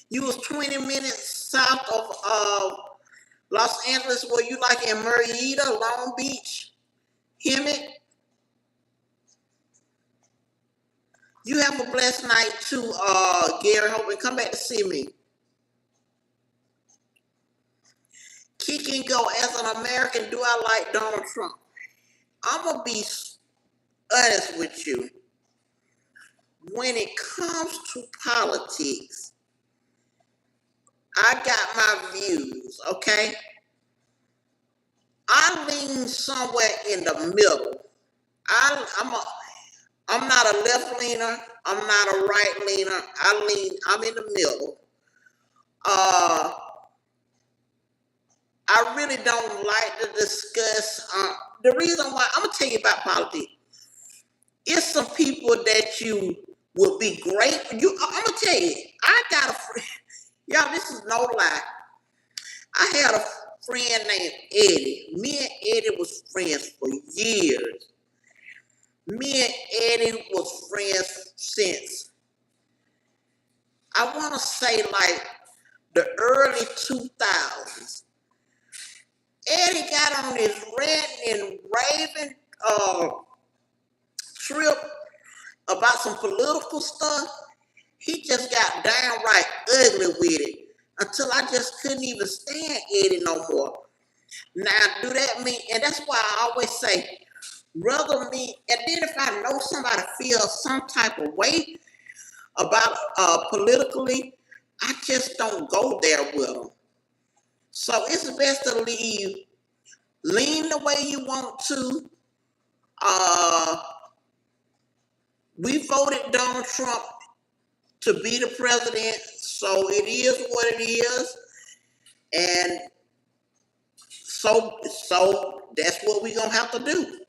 You was 20 minutes south of Los Angeles, where you like in Murrieta, Long Beach, Hemet. You have a blessed night too, Gary. Hope and come back to see me. Kick and go. As an American, do I like Donald Trump? I'm gonna be honest with you. When it comes to politics, I got my views. Okay, I lean somewhere in the middle. I'm not a left leaner. I'm not a right leaner. I'm in the middle. Uh, I really don't like to discuss. The reason why I'm gonna tell you about politics. It's some people that you will be great. I'm gonna tell you. I got a friend. Y'all, this is no lie. I had a friend named Eddie. Me and Eddie was friends for years. Me and Eddie was friends since, I want to say, like the early 2000s. Eddie got on this ranting and raving trip about some political stuff. He just got downright ugly with it until I just couldn't even stand Eddie no more. Now, do that mean, and that's why I always say, rather me, and then if I know somebody feels some type of way about politically, I just don't go there with them. So it's best to lean the way you want to. Uh, we voted Donald Trump to be the president, so it is what it is, and so that's what we're gonna have to do.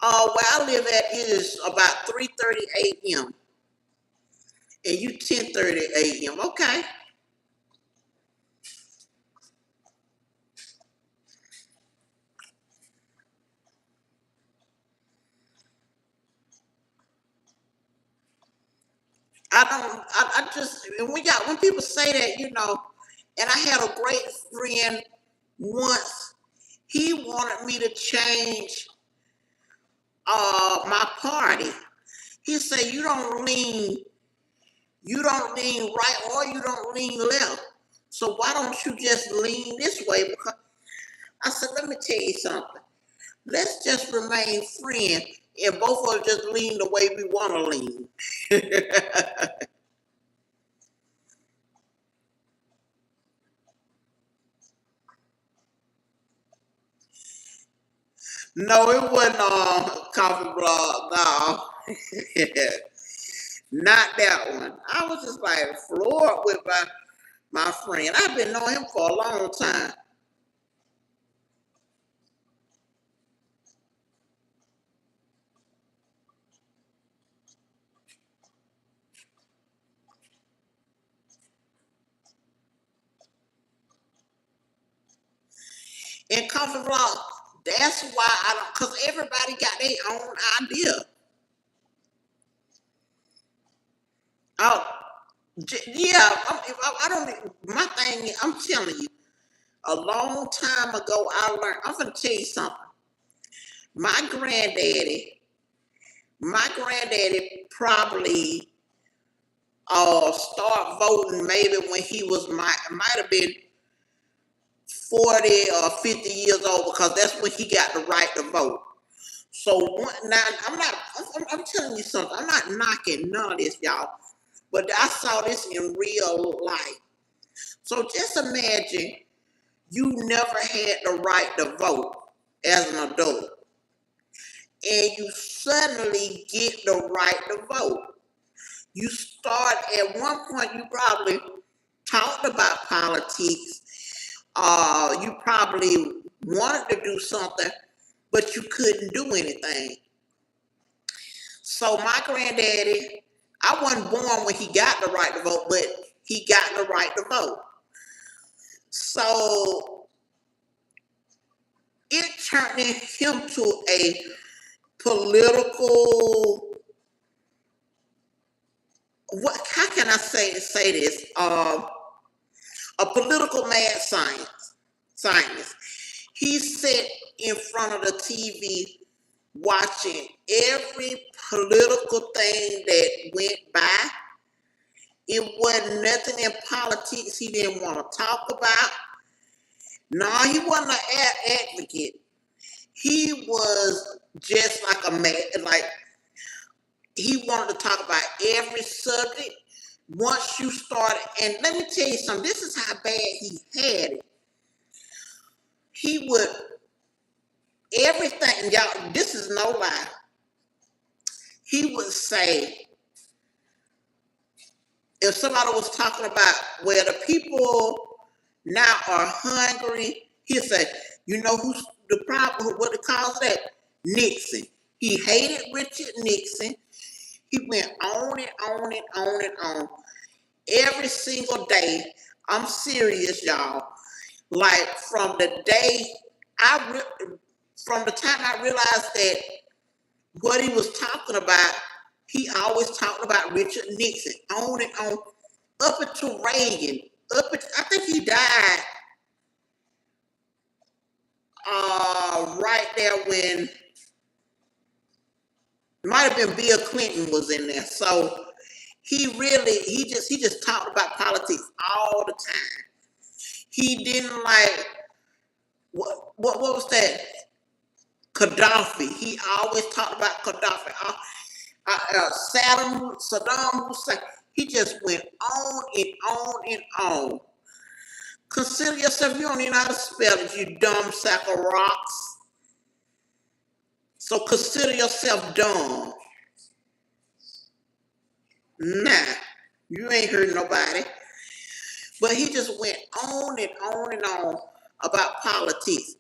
Where I live at is about 3:30 a.m. and you 10:30 a.m. Okay. I don't. I just when people say that, and I had a great friend once. He wanted me to change my party. He said you don't lean right or you don't lean left. So why don't you just lean this way? Because I said, let me tell you something. Let's just remain friends and both of us just lean the way we want to lean. No, it wasn't coffee blog. No, not that one. I was just like floored with my friend. I've been knowing him for a long time. In coffee blog, that's why I don't. Cause everybody got their own idea. Oh, yeah. If I don't. My thing. I'm telling you. A long time ago, I learned. I'm gonna tell you something. My granddaddy, my granddaddy probably start voting maybe when he was might have been 40 or 50 years old because that's when he got the right to vote. So now I'm not. I'm telling you something. I'm not knocking none of this, y'all. But I saw this in real life. So just imagine you never had the right to vote as an adult, and you suddenly get the right to vote. You start at one point. You probably talked about politics. You probably wanted to do something, but you couldn't do anything. So my granddaddy, I wasn't born when he got the right to vote, but he got the right to vote. So it turned him to a political. What? How can I say this? A political mad scientist. He sat in front of the TV watching every political thing that went by. It wasn't nothing in politics he didn't want to talk about. No, he wasn't an advocate. He was just like a man, like he wanted to talk about every subject. Once you started, and let me tell you something, this is how bad he had it. He would, everything, y'all, this is no lie. He would say, if somebody was talking about where the people now are hungry, he'd say, you know who's the problem, what it calls that? Nixon. He hated Richard Nixon. He went on and on and on and on. Every single day, I'm serious, y'all. Like from the day from the time I realized that what he was talking about, he always talked about Richard Nixon, on and on, up until Reagan. I think he died right there when might have been Bill Clinton was in there. So he just talked about politics all the time. He didn't like what was that? Gaddafi. He always talked about Gaddafi. Saddam Hussein. He just went on and on and on. Consider yourself, you don't even know how to spell it, you dumb sack of rocks. So consider yourself dumb. Nah, you ain't heard nobody. But he just went on and on and on about politics.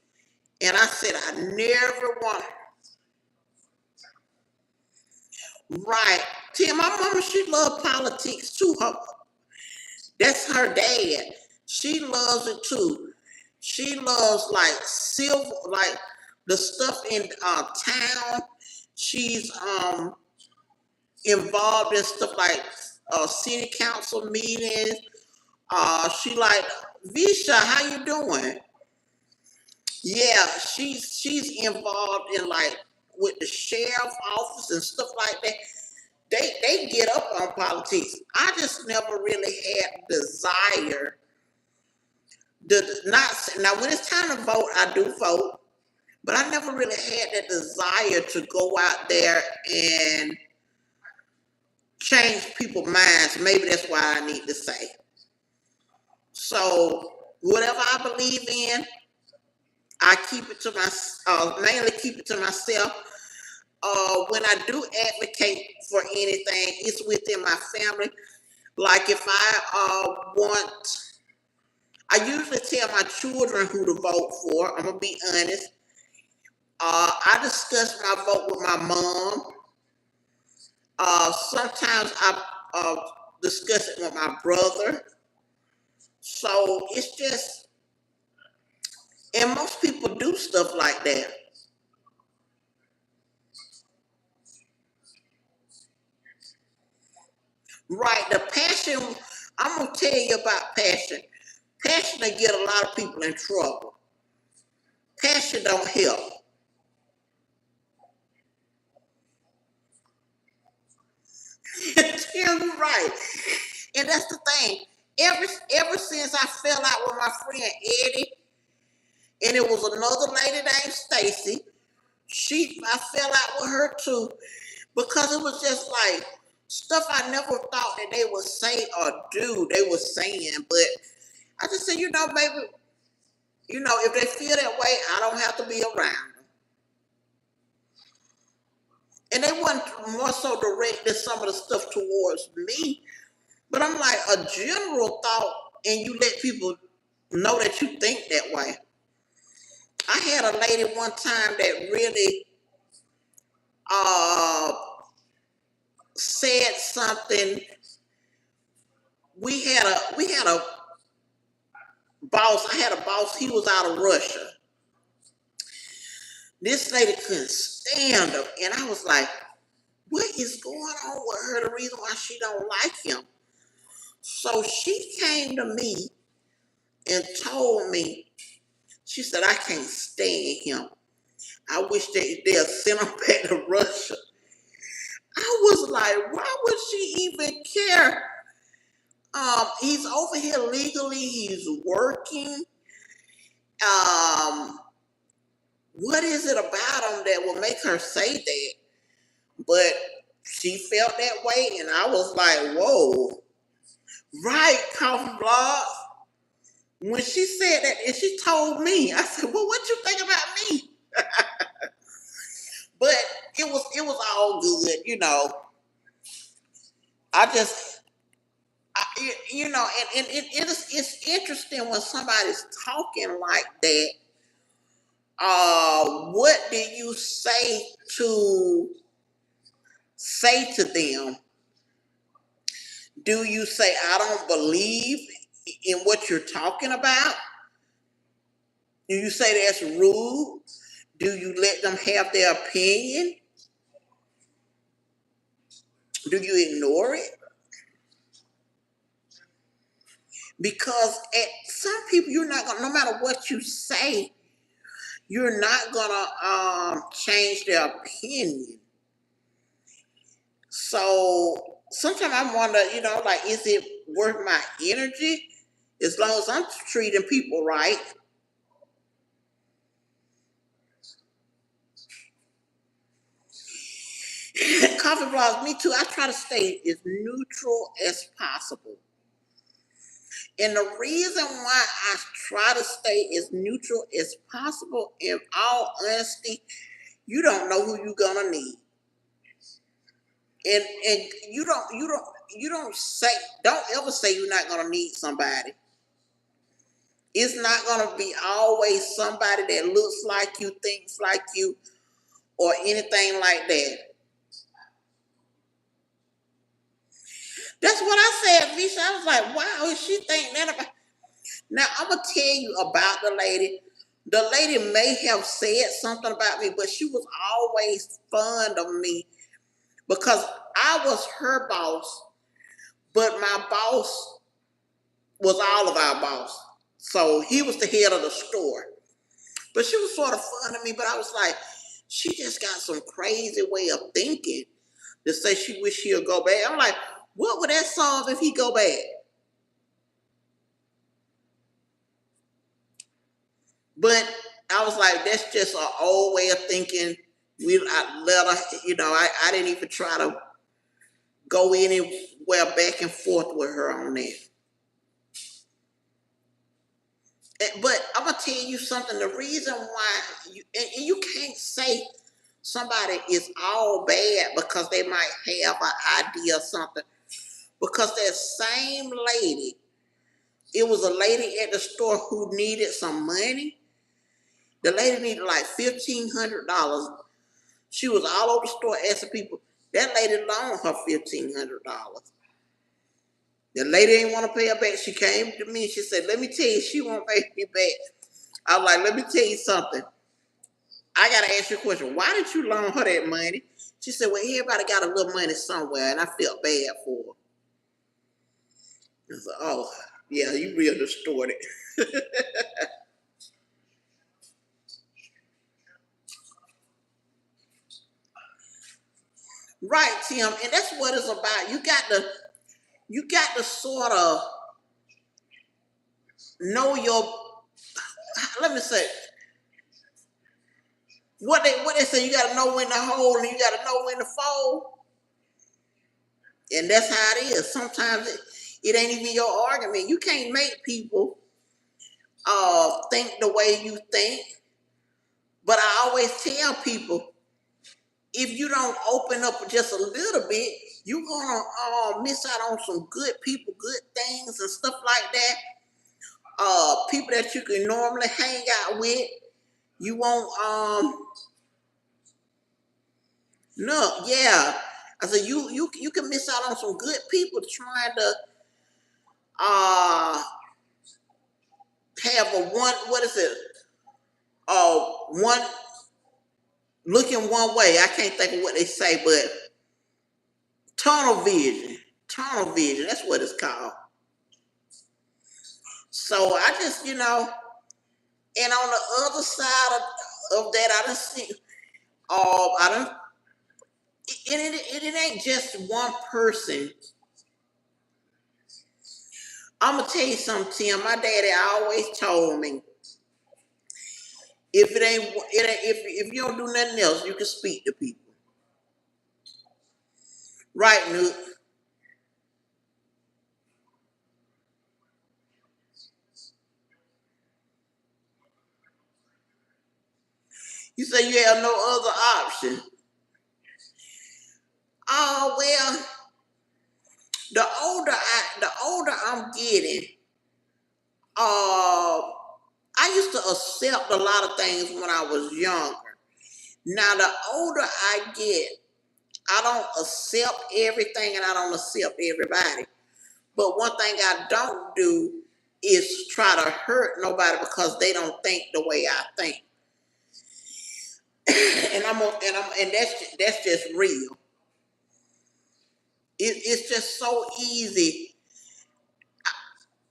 And I said, I never want. Right. Tell my mama she love politics too. That's her dad. She loves it too. She loves like civil, like the stuff in town. She's involved in stuff like city council meetings. She like Visha, how you doing? Yeah, she's involved in like with the sheriff office and stuff like that. They get up on politics. I just never really had desire the not now when it's time to vote, I do vote, but I never really had that desire to go out there and change people's minds. Maybe that's why I need to say. So whatever I believe in, I keep it to my mainly keep it to myself. When I do advocate for anything, it's within my family. Like if I usually tell my children who to vote for. I'm gonna be honest. I discuss my vote with my mom. Sometimes I discuss it with my brother. So it's just, and most people do stuff like that. Right. The passion, I'm gonna tell you about passion. Passion will get a lot of people in trouble. Passion don't help. You're right. And that's the thing. Ever since I fell out with my friend Eddie, and it was another lady named Stacy, I fell out with her too because it was just like stuff I never thought that they would say or do. They were saying, but I just said, maybe if they feel that way, I don't have to be around them. And they weren't more so directed some of the stuff towards me, but I'm like a general thought, and you let people know that you think that way. I had a lady one time that really uh, said something. We had a boss. I had a boss. He was out of Russia. This lady couldn't stand him, and I was like, "What is going on with her? The reason why she don't like him?" So she came to me and told me. She said, "I can't stand him. I wish they'd send him back to Russia." I was like, "Why would she even care?" He's over here legally. He's working. Um, what is it about him that will make her say that? But she felt that way, and I was like, "Whoa, right, coffee blogs." When she said that, and she told me, I said, "Well, what you think about me?" But it was all good. I just, it's interesting when somebody's talking like that. What do you say to them? Do you say I don't believe in what you're talking about? Do you say that's rude? Do you let them have their opinion? Do you ignore it? Because at some people, you're not gonna. No matter what you say, you're not gonna change their opinion. So sometimes I wonder, like, is it worth my energy? As long as I'm treating people right. Coffee blogs, me too. I try to stay as neutral as possible. And the reason why I try to stay as neutral as possible, in all honesty, you don't know who you're gonna need. And don't ever say you're not gonna need somebody. It's not gonna be always somebody that looks like you, thinks like you, or anything like that. Visha, I was like, wow, is she think that about? Now I'm gonna tell you about the lady. The lady may have said something about me, but she was always fond of me because I was her boss, but my boss was all of our boss. So he was the head of the store. But she was sort of fun of me, but I was like, she just got some crazy way of thinking to say she wish she'll go back. I'm like, what would that solve if he go back? But I was like, that's just an old way of thinking. I let her, I didn't even try to go anywhere back and forth with her on that. But I'm gonna tell you something. The reason why and you can't say somebody is all bad because they might have an idea or something. Because that same lady, it was a lady at the store who needed some money. The lady needed like $1,500. She was all over the store asking people. That lady loaned her $1,500. The lady didn't want to pay her back. She came to me. She said, "Let me tell you, she won't pay me back." I was like, "Let me tell you something. I gotta ask you a question. Why did you loan her that money?" She said, "Well, everybody got a little money somewhere, and I felt bad for her." I said, "Oh, yeah, you real distorted." Right, Tim, and that's what it's about. You got to sort of know your. Let me say what they say. You got to know when to hold and you got to know when to fold, and that's how it is. Sometimes it ain't even your argument. You can't make people think the way you think. But I always tell people, if you don't open up just a little bit, you're gonna miss out on some good people, good things, and stuff like that. People that you can normally hang out with, you won't. No, yeah. I said you can miss out on some good people trying to uh have a one. What is it? One looking one way. I can't think of what they say, but tunnel vision. Tunnel vision. That's what it's called. So I just, and on the other side of that, I just see, I don't, it ain't just one person. I'm gonna tell you something, Tim. My daddy always told me, if you don't do nothing else, you can speak to people. Right, Nuke? You say you have no other option. Oh well, the older I'm getting, uh, I used to accept a lot of things when I was younger. Now the older I get, I don't accept everything and I don't accept everybody. But one thing I don't do is try to hurt nobody because they don't think the way I think. And that's just real. It's just so easy.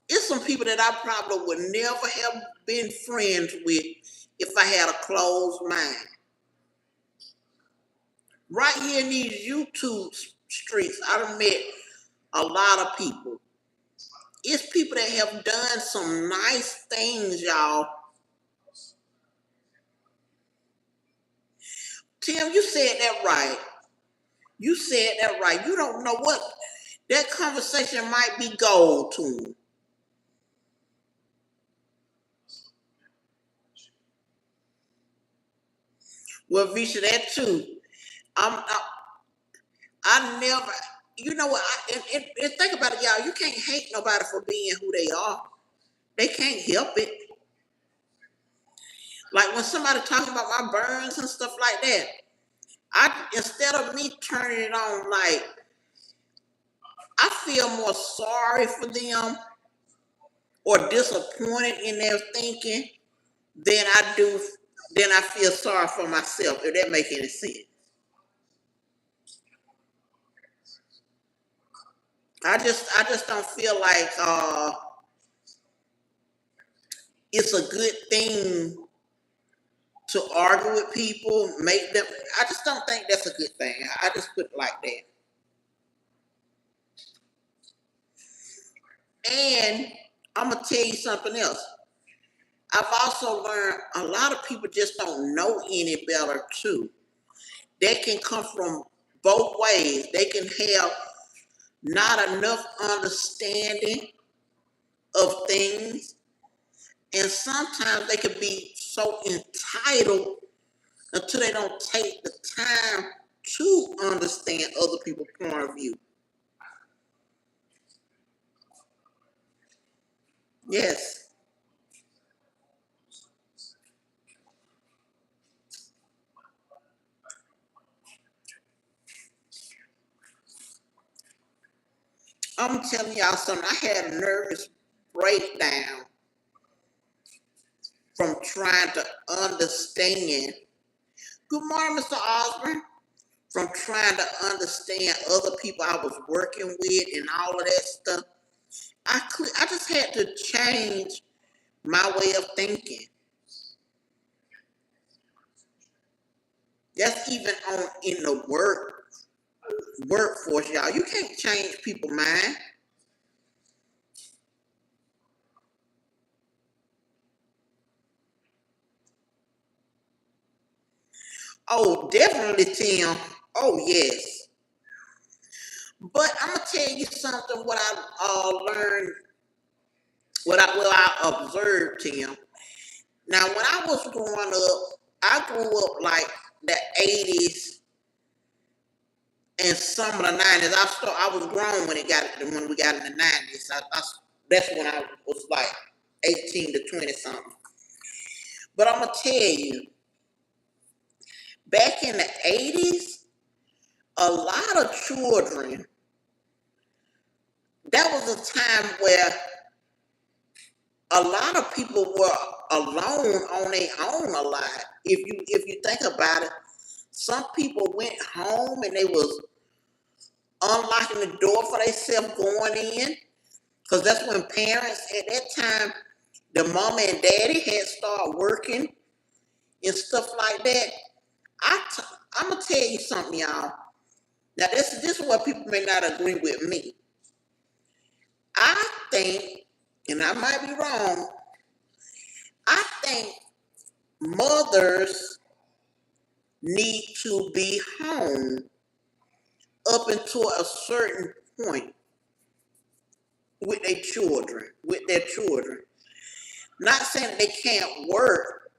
It's some people that I probably would never have been friends with if I had a closed mind. Right here in these YouTube streets, I've met a lot of people. It's people that have done some nice things, y'all. Tim, you said that right. You said that right. You don't know what that conversation might be gold to them. Well, Visha, that too. I, I never, you know what? And think about it, y'all. You can't hate nobody for being who they are. They can't help it. Like when somebody talking about my burns and stuff like that, I instead of me turning it on like I feel more sorry for them or disappointed in their thinking than I do, than I feel sorry for myself, if that makes any sense. I just don't feel like it's a good thing to argue with people, make them. I just don't think that's a good thing. I just put it like that. And I'm gonna tell you something else. I've also learned a lot of people just don't know any better too. They can come from both ways. They can have not enough understanding of things, and sometimes they can be so entitled until they don't take the time to understand other people's point of view. Yes, I'm telling y'all something. I had a nervous breakdown from trying to understand. Good morning, Mr. Osborne. From trying to understand other people I was working with and all of that stuff. I just had to change my way of thinking. That's even on in the workforce, y'all. You can't change people's mind. Oh, definitely, Tim. Oh, yes. But I'm gonna tell you something. What I learned, what I observed, Tim. Now, when I was growing up, I grew up like the '80s and some of the '90s. I was grown when we got in the '90s. That's when I was like 18 to 20 something. But I'm gonna tell you, back in the '80s, a lot of children. That was a time where a lot of people were alone on their own a lot. If you think about it, some people went home and they was unlocking the door for themselves going in, because that's when parents at that time, the mama and daddy had started working and stuff like that. I t- I'm gonna tell you something, y'all. Now this is what people may not agree with me. I think, and I might be wrong. I think mothers need to be home up until a certain point with their children. Not saying that they can't work.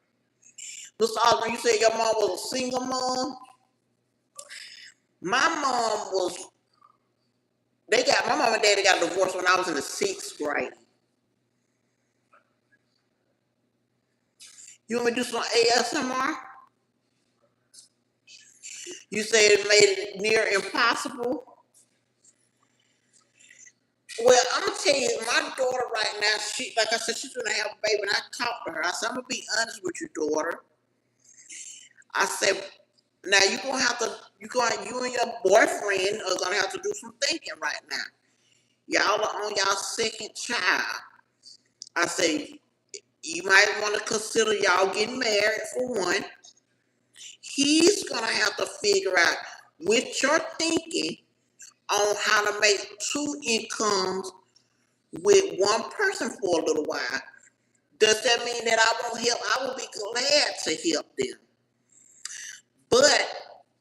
Mr. Osborne, you said your mom was a single mom. My mom was. My mom and daddy got divorced when I was in the sixth grade. You want me to do some ASMR? You said it made it near impossible. Well, I'm gonna tell you, my daughter right now, like I said, she's gonna have a baby, and I talked to her. I said, I'm gonna be honest with you, daughter. I said, now you and your boyfriend are gonna have to do some thinking right now. Y'all are on y'all second child. I say, you might want to consider y'all getting married for one. He's gonna have to figure out with your thinking on how to make two incomes with one person for a little while. Does that mean that I won't help? I will be glad to help them. But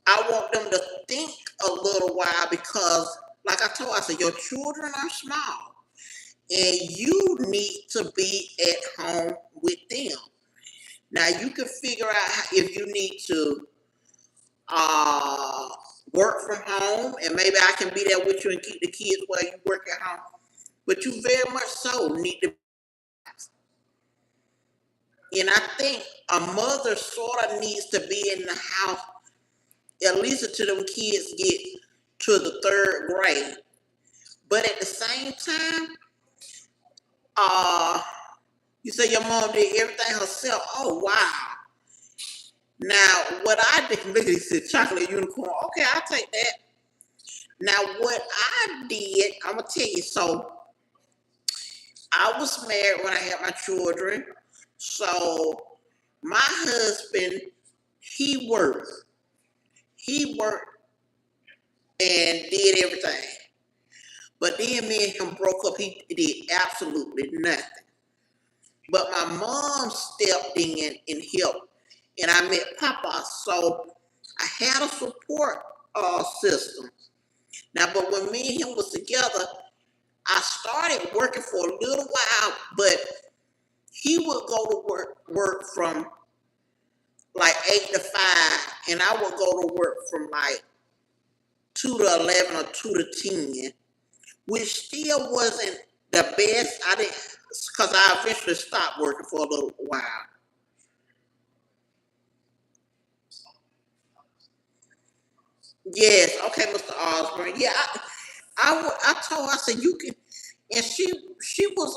I want them to think a little while because, like I said, your children are small and you need to be at home with them. Now, you can figure out if you need to uh, work from home and maybe I can be there with you and keep the kids while you work at home. But you very much so need to. And I think a mother sort of needs to be in the house at least until them kids get to the third grade. But at the same time, uh, you say your mom did everything herself. Oh wow. Now what I did, look at this chocolate unicorn. Okay, I'll take that. Now what I did, I'm gonna tell you. So I was married when I had my children. So my husband, he worked. He worked and did everything. But then me and him broke up. He did absolutely nothing. But my mom stepped in and helped. And I met Papa. So I had a support system. Now, but when me and him was together, I started working for a little while, but he would go to work from like 8 to 5, and I would go to work from like 2 to 11 or 2 to 10, which still wasn't the best. I didn't, because I eventually stopped working for a little while. Yes, okay, Mr. Osborne. Yeah, I told her, I said you can, and she was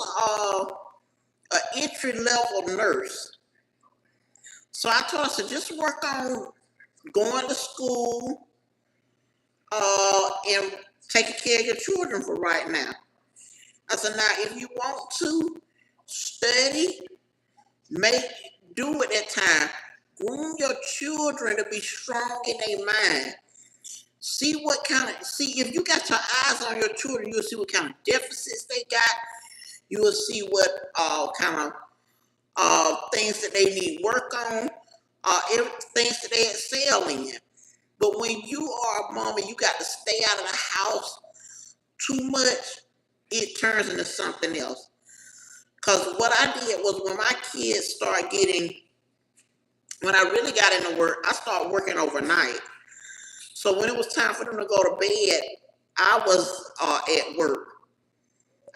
an entry level nurse. So I told her, I said just work on going to school, and taking care of your children for right now. I said now if you want to study, make do at that time. Groom your children to be strong in their mind. See if you got your eyes on your children, you'll see what kind of deficits they got. You will see what kind of things that they need work on, things that they excel in. But when you are a mom and you got to stay out of the house too much, it turns into something else. Because what I did was when my kids started when I really got into work, I started working overnight. So when it was time for them to go to bed, I was at work.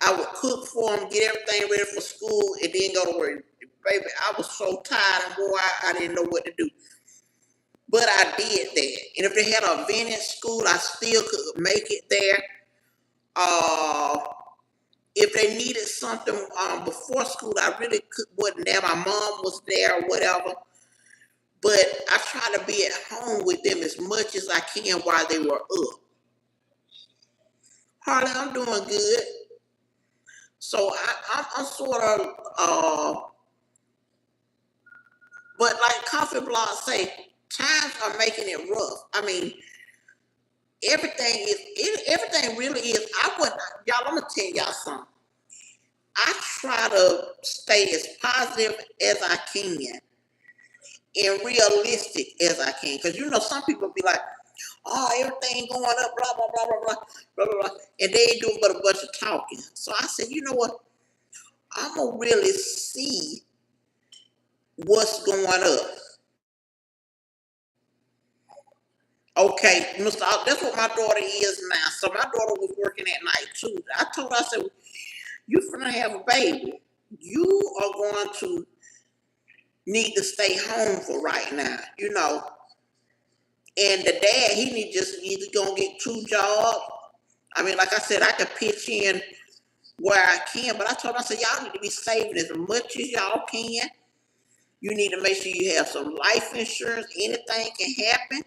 I would cook for them, get everything ready for school, and then go to work. Baby, I was so tired and boy, I didn't know what to do. But I did that. And if they had an event at school, I still could make it there. Uh, if they needed something before school, I really wasn't there. My mom was there or whatever. But I try to be at home with them as much as I can while they were up. Harley, I'm doing good. So I'm sort of, but like Coffee Blog say, times are making it rough. I mean, everything really is. I wouldn't, y'all. I'm gonna tell y'all something. I try to stay as positive as I can and realistic as I can, because you know some people be like, "Oh, everything going up, blah blah blah blah blah blah blah," blah, and they ain't doing but a bunch of talking. So I said, you know what? I'm gonna really see what's going up. Okay, Mr. That's what my daughter is now. So my daughter was working at night too. I told her, I said, "You finna have a baby. You are going to need to stay home for right now, you know." And the dad, he need just either gonna get 2 jobs. I mean, like I said, I could pitch in where I can, but I told him, I said, y'all need to be saving as much as y'all can. You need to make sure you have some life insurance. Anything can happen.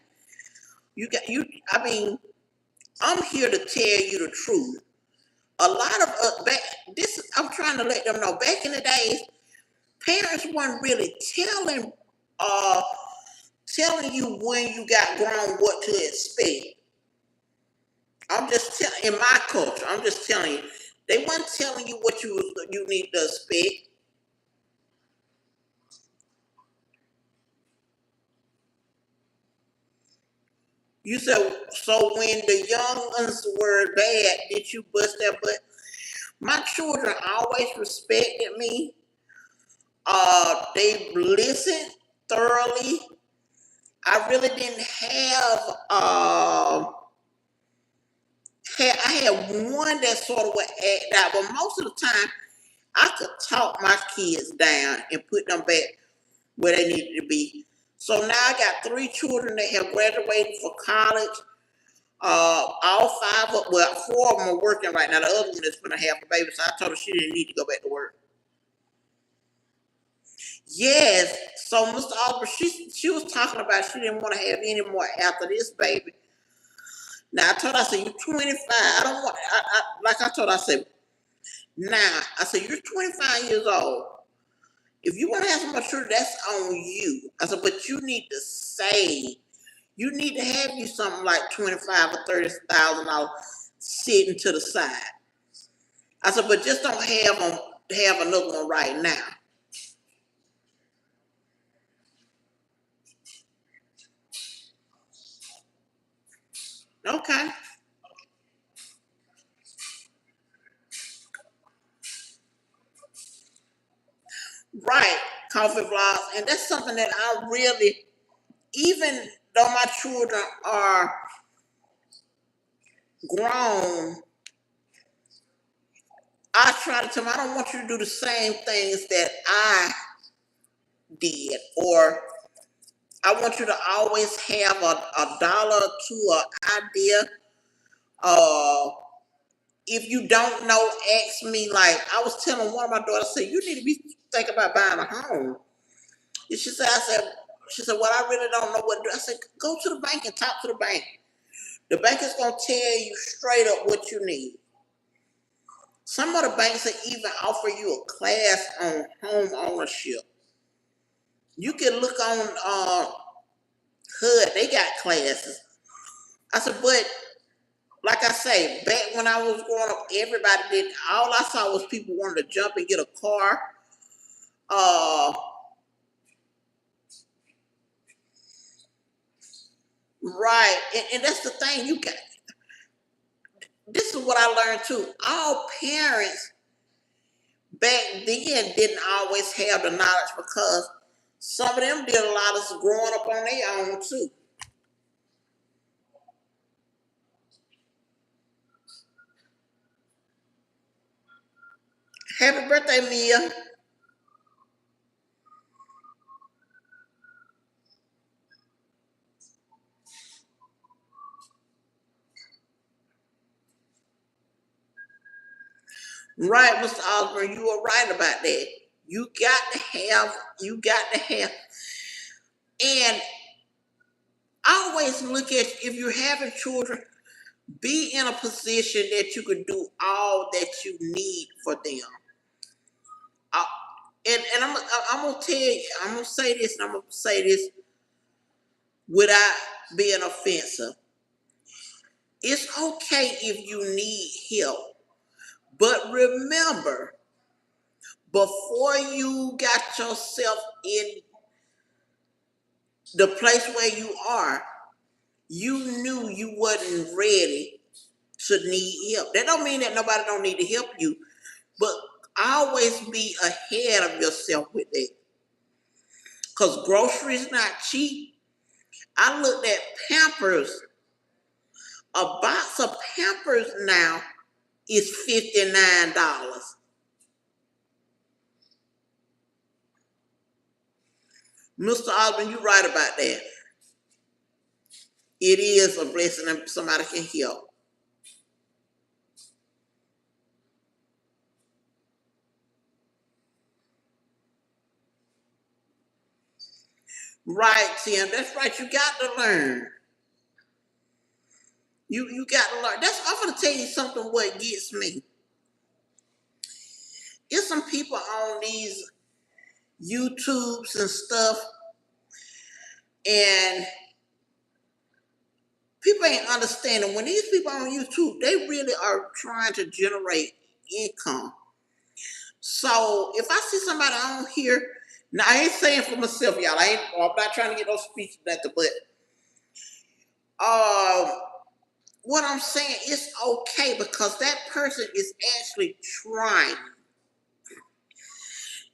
I mean, I'm here to tell you the truth. A lot of I'm trying to let them know. Back in the days, parents weren't really uh, telling you when you got grown what to expect. I'm just telling in my culture. I'm just telling you, they weren't telling you what you need to expect. You said so when the young ones were bad, did you bust their butt? My children always respected me. They listened thoroughly. I really didn't have. I had one that sort of would act out, but most of the time I could talk my kids down and put them back where they needed to be. So now I got 3 children that have graduated for college. All five of, well, four of them are working right now. The other one is gonna have a baby, so I told her she didn't need to go back to work. Yes. So Mr. Oliver, she was talking about she didn't want to have any more after this baby. Now I told her, I said, you're 25. I don't want like I told her, I said, now I said, you're 25 years old. If you want to have some more children, that's on you. I said, but you need to save. You need to have you something like 25 or $30,000 sitting to the side. I said, but just don't have another one right now. Okay. Right. Coffee vlogs. And that's something that I really, even though my children are grown, I try to tell them I don't want you to do the same things that I did, or I want you to always have a dollar to an idea. Uh, if you don't know, ask me. Like I was telling one of my daughters, I said, you need to be thinking about buying a home. And she said, well, I really don't know what to do. I said, go to the bank and talk to the bank. The bank is gonna tell you straight up what you need. Some of the banks that even offer you a class on home ownership. You can look on HUD, they got classes. I said, but like I say, back when I was growing up, everybody did. All I saw was people wanting to jump and get a car. Uh, right, and that's the thing. You got. This is what I learned too. All parents back then didn't always have the knowledge because some of them did a lot of growing up on their own too. Happy birthday, Mia. Right, Mr. Osborne, you were right about that. You got to have, you got to have, and I always look at if you're having children, be in a position that you can do all that you need for them. Uh, and I'm gonna tell you, I'm gonna say this, and I'm gonna say this without being offensive. It's okay if you need help, but remember, before you got yourself in the place where you are, you knew you wasn't ready to need help. That don't mean that nobody don't need to help you, but always be ahead of yourself with that. Cause groceries not cheap. I looked at Pampers. A box of Pampers now is $59. Mr. Osborne, you're right about that. It is a blessing that somebody can help. Right, Tim. That's right. You got to learn. You got to learn. That's I'm gonna tell you something. What gets me? It's some people on these YouTubes and stuff, and people ain't understanding when these people on YouTube, they really are trying to generate income. So if I see somebody on here, now I ain't saying for myself, y'all. I'm not trying to get no speech or nothing, but um, what I'm saying is okay because that person is actually trying.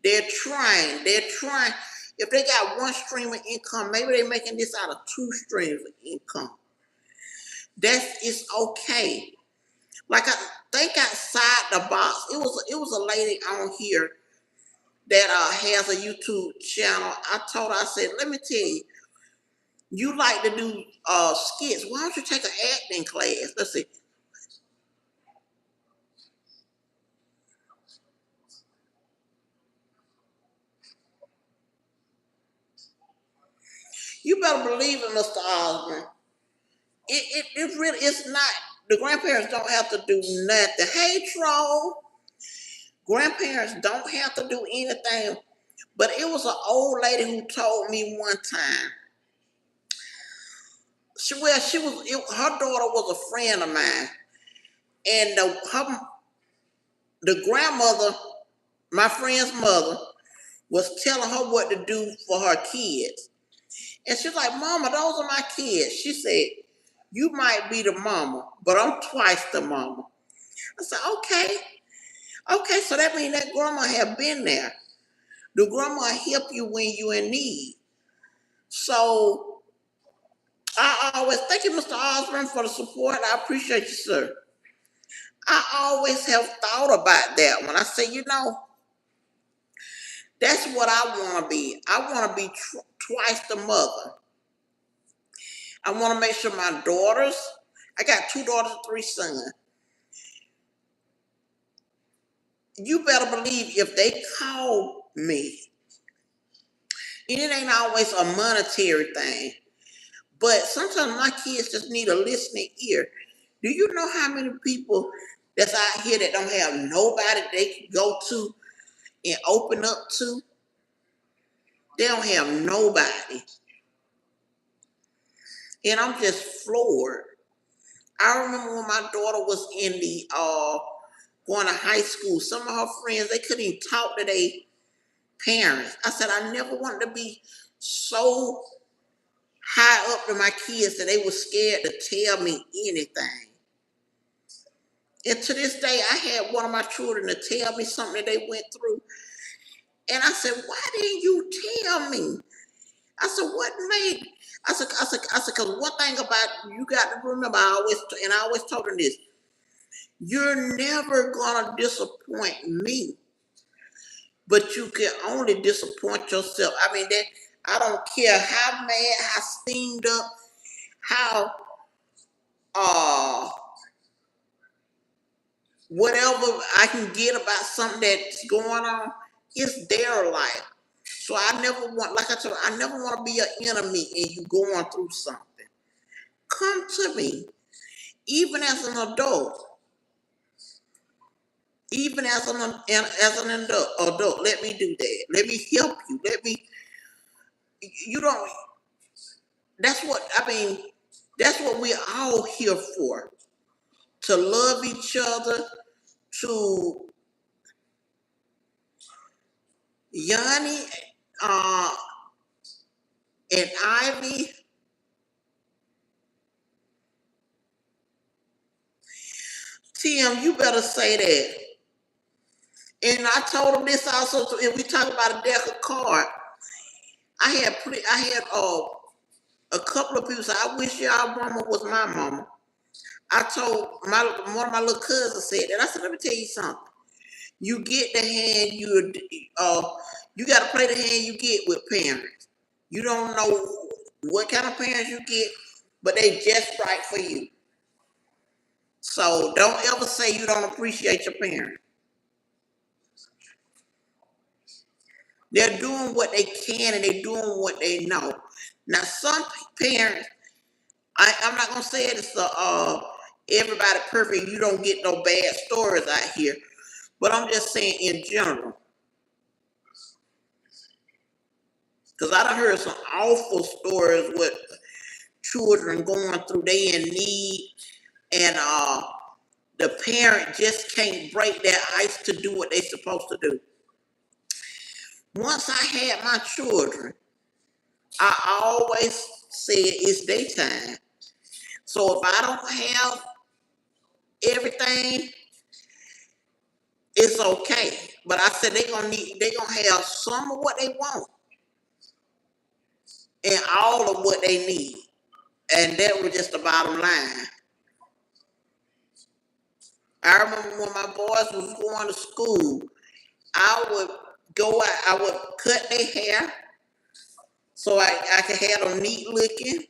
They're trying. They're trying. If they got one stream of income, maybe they're making this out of two streams of income. That's it's okay. Like I think outside the box, it was a lady on here that has a YouTube channel. I told her, I said, let me tell you, You like to do skits. Why don't you take an acting class? Let's see. You better believe it, Mr. Osborne. It really it's not the grandparents don't have to do nothing. Hey troll, grandparents don't have to do anything. But it was an old lady who told me one time. She was her daughter was a friend of mine, and the grandmother, my friend's mother, was telling her what to do for her kids. And she's like, Mama, those are my kids. She said, you might be the mama, but I'm twice the mama. I said, okay. Okay, so that means that grandma have been there. The grandma help you when you in need. So I always thank you, Mr. Osborne, for the support. I appreciate you, sir. I always have thought about that when I say, that's what I want to be. I want to be twice the mother. I want to make sure my daughters, I got 2 daughters and 3 sons. You better believe if they call me, and it ain't always a monetary thing, but sometimes my kids just need a listening ear. Do you know how many people that's out here that don't have nobody they can go to and open up to? They don't have nobody. And I'm just floored. I remember when my daughter was in the going to high school, some of her friends, they couldn't even talk to their parents. I said, I never wanted to be so high up to my kids that they were scared to tell me anything. And to this day, I had one of my children to tell me something that they went through. And I said, why didn't you tell me? I said, what made? I said, because one thing about you got to remember, I always told them this: you're never gonna disappoint me, but you can only disappoint yourself. I mean, that I don't care how mad, how steamed up, how uh whatever I can get about something that's going on. It's their life. So I never want, like I told you, I never want to be an enemy and you going through something. Come to me, even as an adult, even as an adult. Let me do that. Let me help you. Let me. You don't. That's what I mean. That's what we're all here for. To love each other. To Yanni, uh, and Ivy. Tim, you better say that. And I told him this also. If we talk about a deck of cards, I had a couple of people say, I wish y'all mama was my mama. I told one of my little cousins said that. I said, let me tell you something. You get the hand you got to play the hand you get with parents. You don't know what kind of parents you get, but they just right for you. So don't ever say you don't appreciate your parents. They're doing what they can and they're doing what they know. Now some parents, I'm not gonna say it's everybody perfect. You don't get no bad stories out here, but I'm just saying in general, because I done heard some awful stories with children going through they in need, and the parent just can't break their ice to do what they supposed to do. Once I had my children, I always said it's daytime. So if I don't have everything, it's okay. But I said they gonna have some of what they want and all of what they need. And that was just the bottom line. I remember when my boys was going to school, I would go out, I would cut their hair, So I can have them neat looking.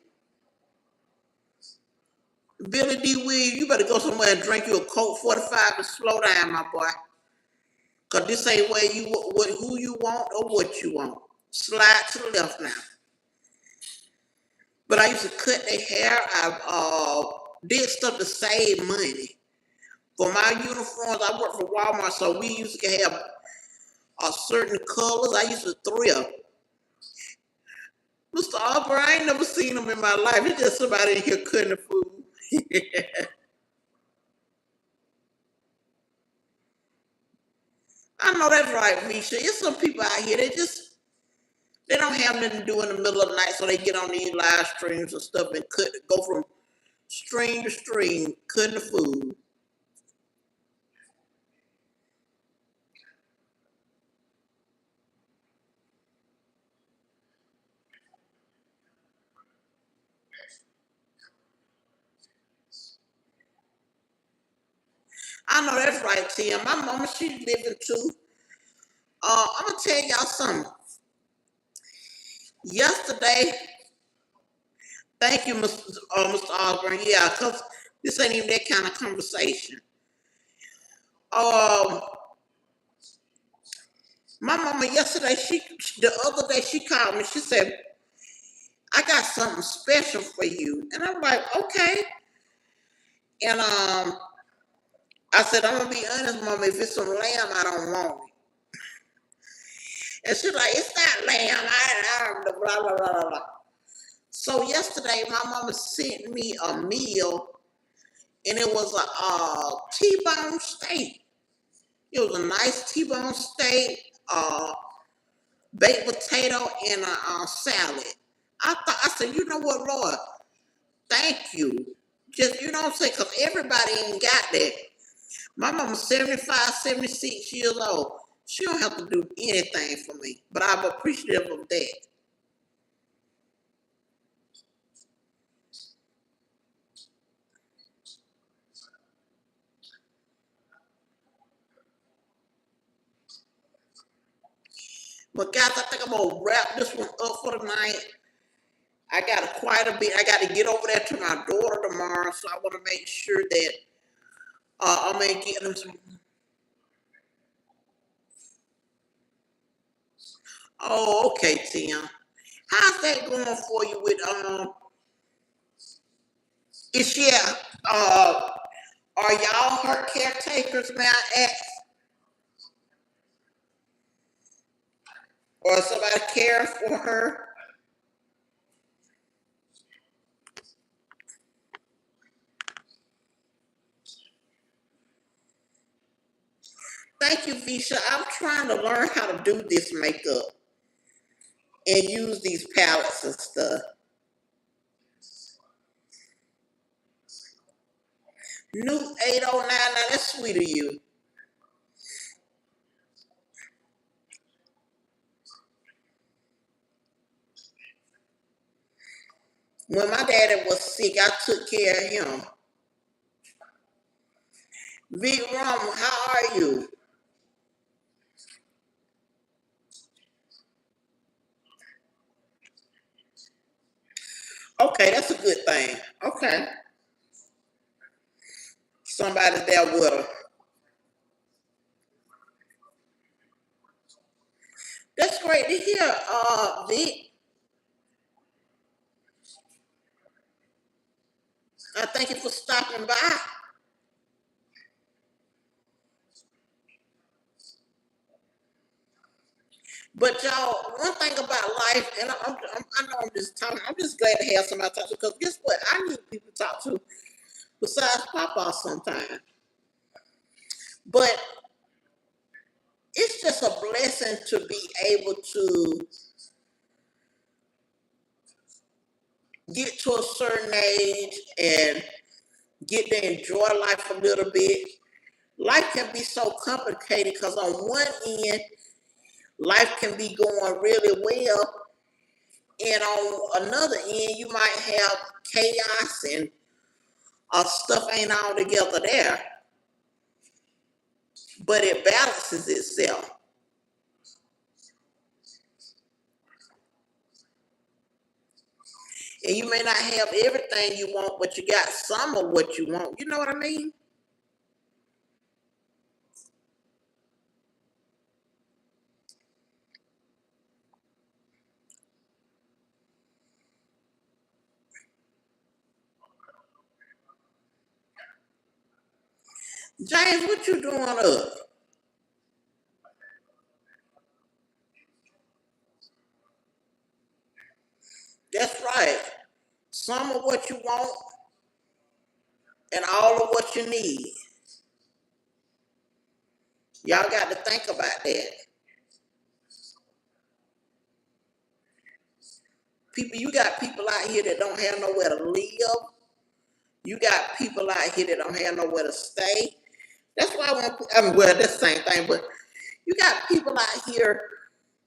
Billy D. Williams, you better go somewhere and drink you a Coke 45 and slow down, my boy. Cause this ain't where you who you want or what you want. Slide to the left now. But I used to cut their hair. I did stuff to save money. For my uniforms, I worked for Walmart, so we used to have certain colors. I used to thrift. Mr. Arbor, I ain't never seen him in my life. He's just somebody in here cutting the food. I know that's right, Misha. It's some people out here, they don't have nothing to do in the middle of the night, so they get on these live streams and stuff and go from stream to stream, cutting the food. I know that's right, Tim. My mama, she's living too. I'm gonna tell y'all something. Yesterday, thank you, Mr. Osborne. Yeah, cause this ain't even that kind of conversation. Um, my mama yesterday, the other day she called me. She said, "I got something special for you," and I'm like, "Okay." And I said, "I'm gonna be honest, mama. If it's some lamb, I don't want it." And she's like, "It's not lamb. I don't know, blah blah blah blah." So yesterday, my mama sent me a meal, and it was a T-bone steak. It was a nice T-bone steak, baked potato, and a salad. I said, you know what, Lord, thank you. Just, you know what I'm saying? Because everybody ain't got that. My mama's 75, 76 years old. She don't have to do anything for me, but I'm appreciative of that. But guys, I think I'm gonna wrap this one up for tonight. I got quite a bit. I got to get over there to my daughter tomorrow, so I want to make sure that I'm gonna get them some. Oh, okay, Tim. How's that going for you with is she uh are y'all her caretakers, may I ask? Or somebody care for her? Thank you, Visha. I'm trying to learn how to do this makeup and use these palettes and stuff. New 809, now that's sweet of you. When my daddy was sick, I took care of him. Big Rum, how are you? Okay, that's a good thing. Okay. Somebody there with her. That's great to hear, Vic. I thank you for stopping by. But y'all, one thing about life, and I know I'm just talking, I'm just glad to have somebody to talk to because guess what? I need people to talk to besides Papa sometimes. But it's just a blessing to be able to get to a certain age and get to enjoy life a little bit. Life can be so complicated because on one end, life can be going really well, and on another end, you might have chaos and stuff ain't all together there, but it balances itself. And you may not have everything you want, but you got some of what you want. You know what I mean? James, what you doing up? That's right. Some of what you want and all of what you need. Y'all got to think about that. People, you got people out here that don't have nowhere to live. You got people out here that don't have nowhere to stay. That's why well, that's the same thing, but you got people out here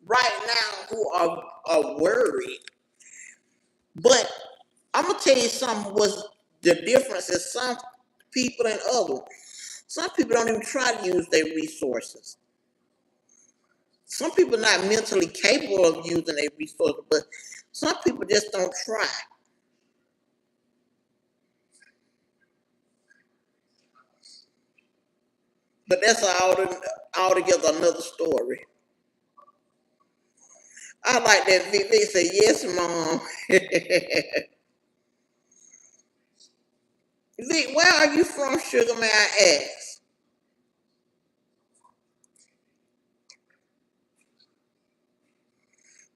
right now who are worried. But I'm gonna tell you something was the difference is some people and others. Some people don't even try to use their resources. Some people are not mentally capable of using their resources, but some people just don't try. But that's altogether another story. I like that Vic. They say, yes, mom. Vic, where are you from, sugar, may I ask?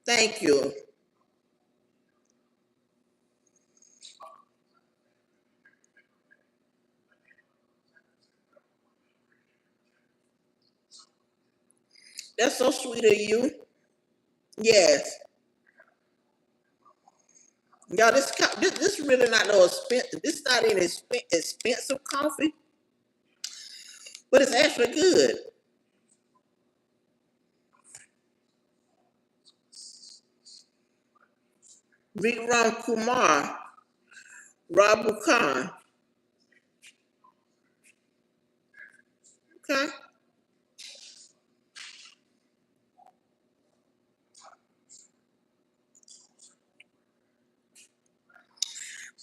Thank you. That's so sweet of you. Yes. Y'all, this really not no expensive. This not an expensive coffee, but it's actually good. Vikram Kumar, Rabu Khan. Okay.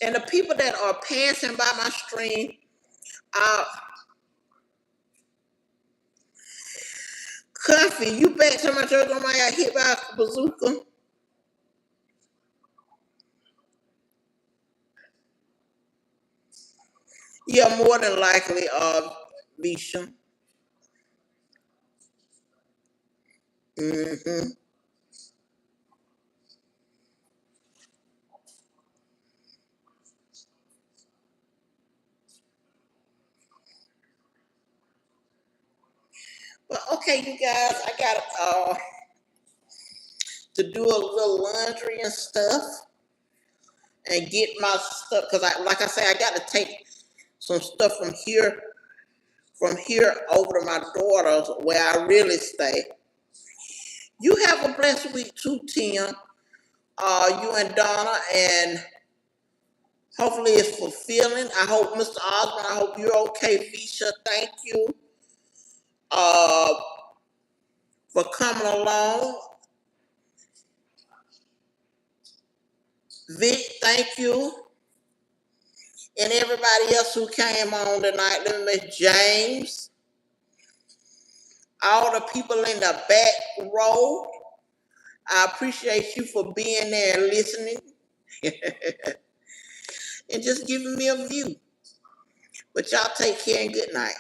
And the people that are passing by my stream, uh, Cuffy, you back to my church on my got hit by a bazooka? Yeah, more than likely, Bisha. Mm-hmm. But okay, you guys, I got to do a little laundry and stuff and get my stuff because like I say, I got to take some stuff from here over to my daughter's where I really stay. You have a blessed week too, Tim. You and Donna, and hopefully it's fulfilling. I hope Mr. Osborne, I hope you're okay, Fisha. Thank you uh, for coming along. Vic, thank you. And everybody else who came on tonight. Let me miss James. All the people in the back row. I appreciate you for being there and listening and just giving me a view. But y'all take care and good night.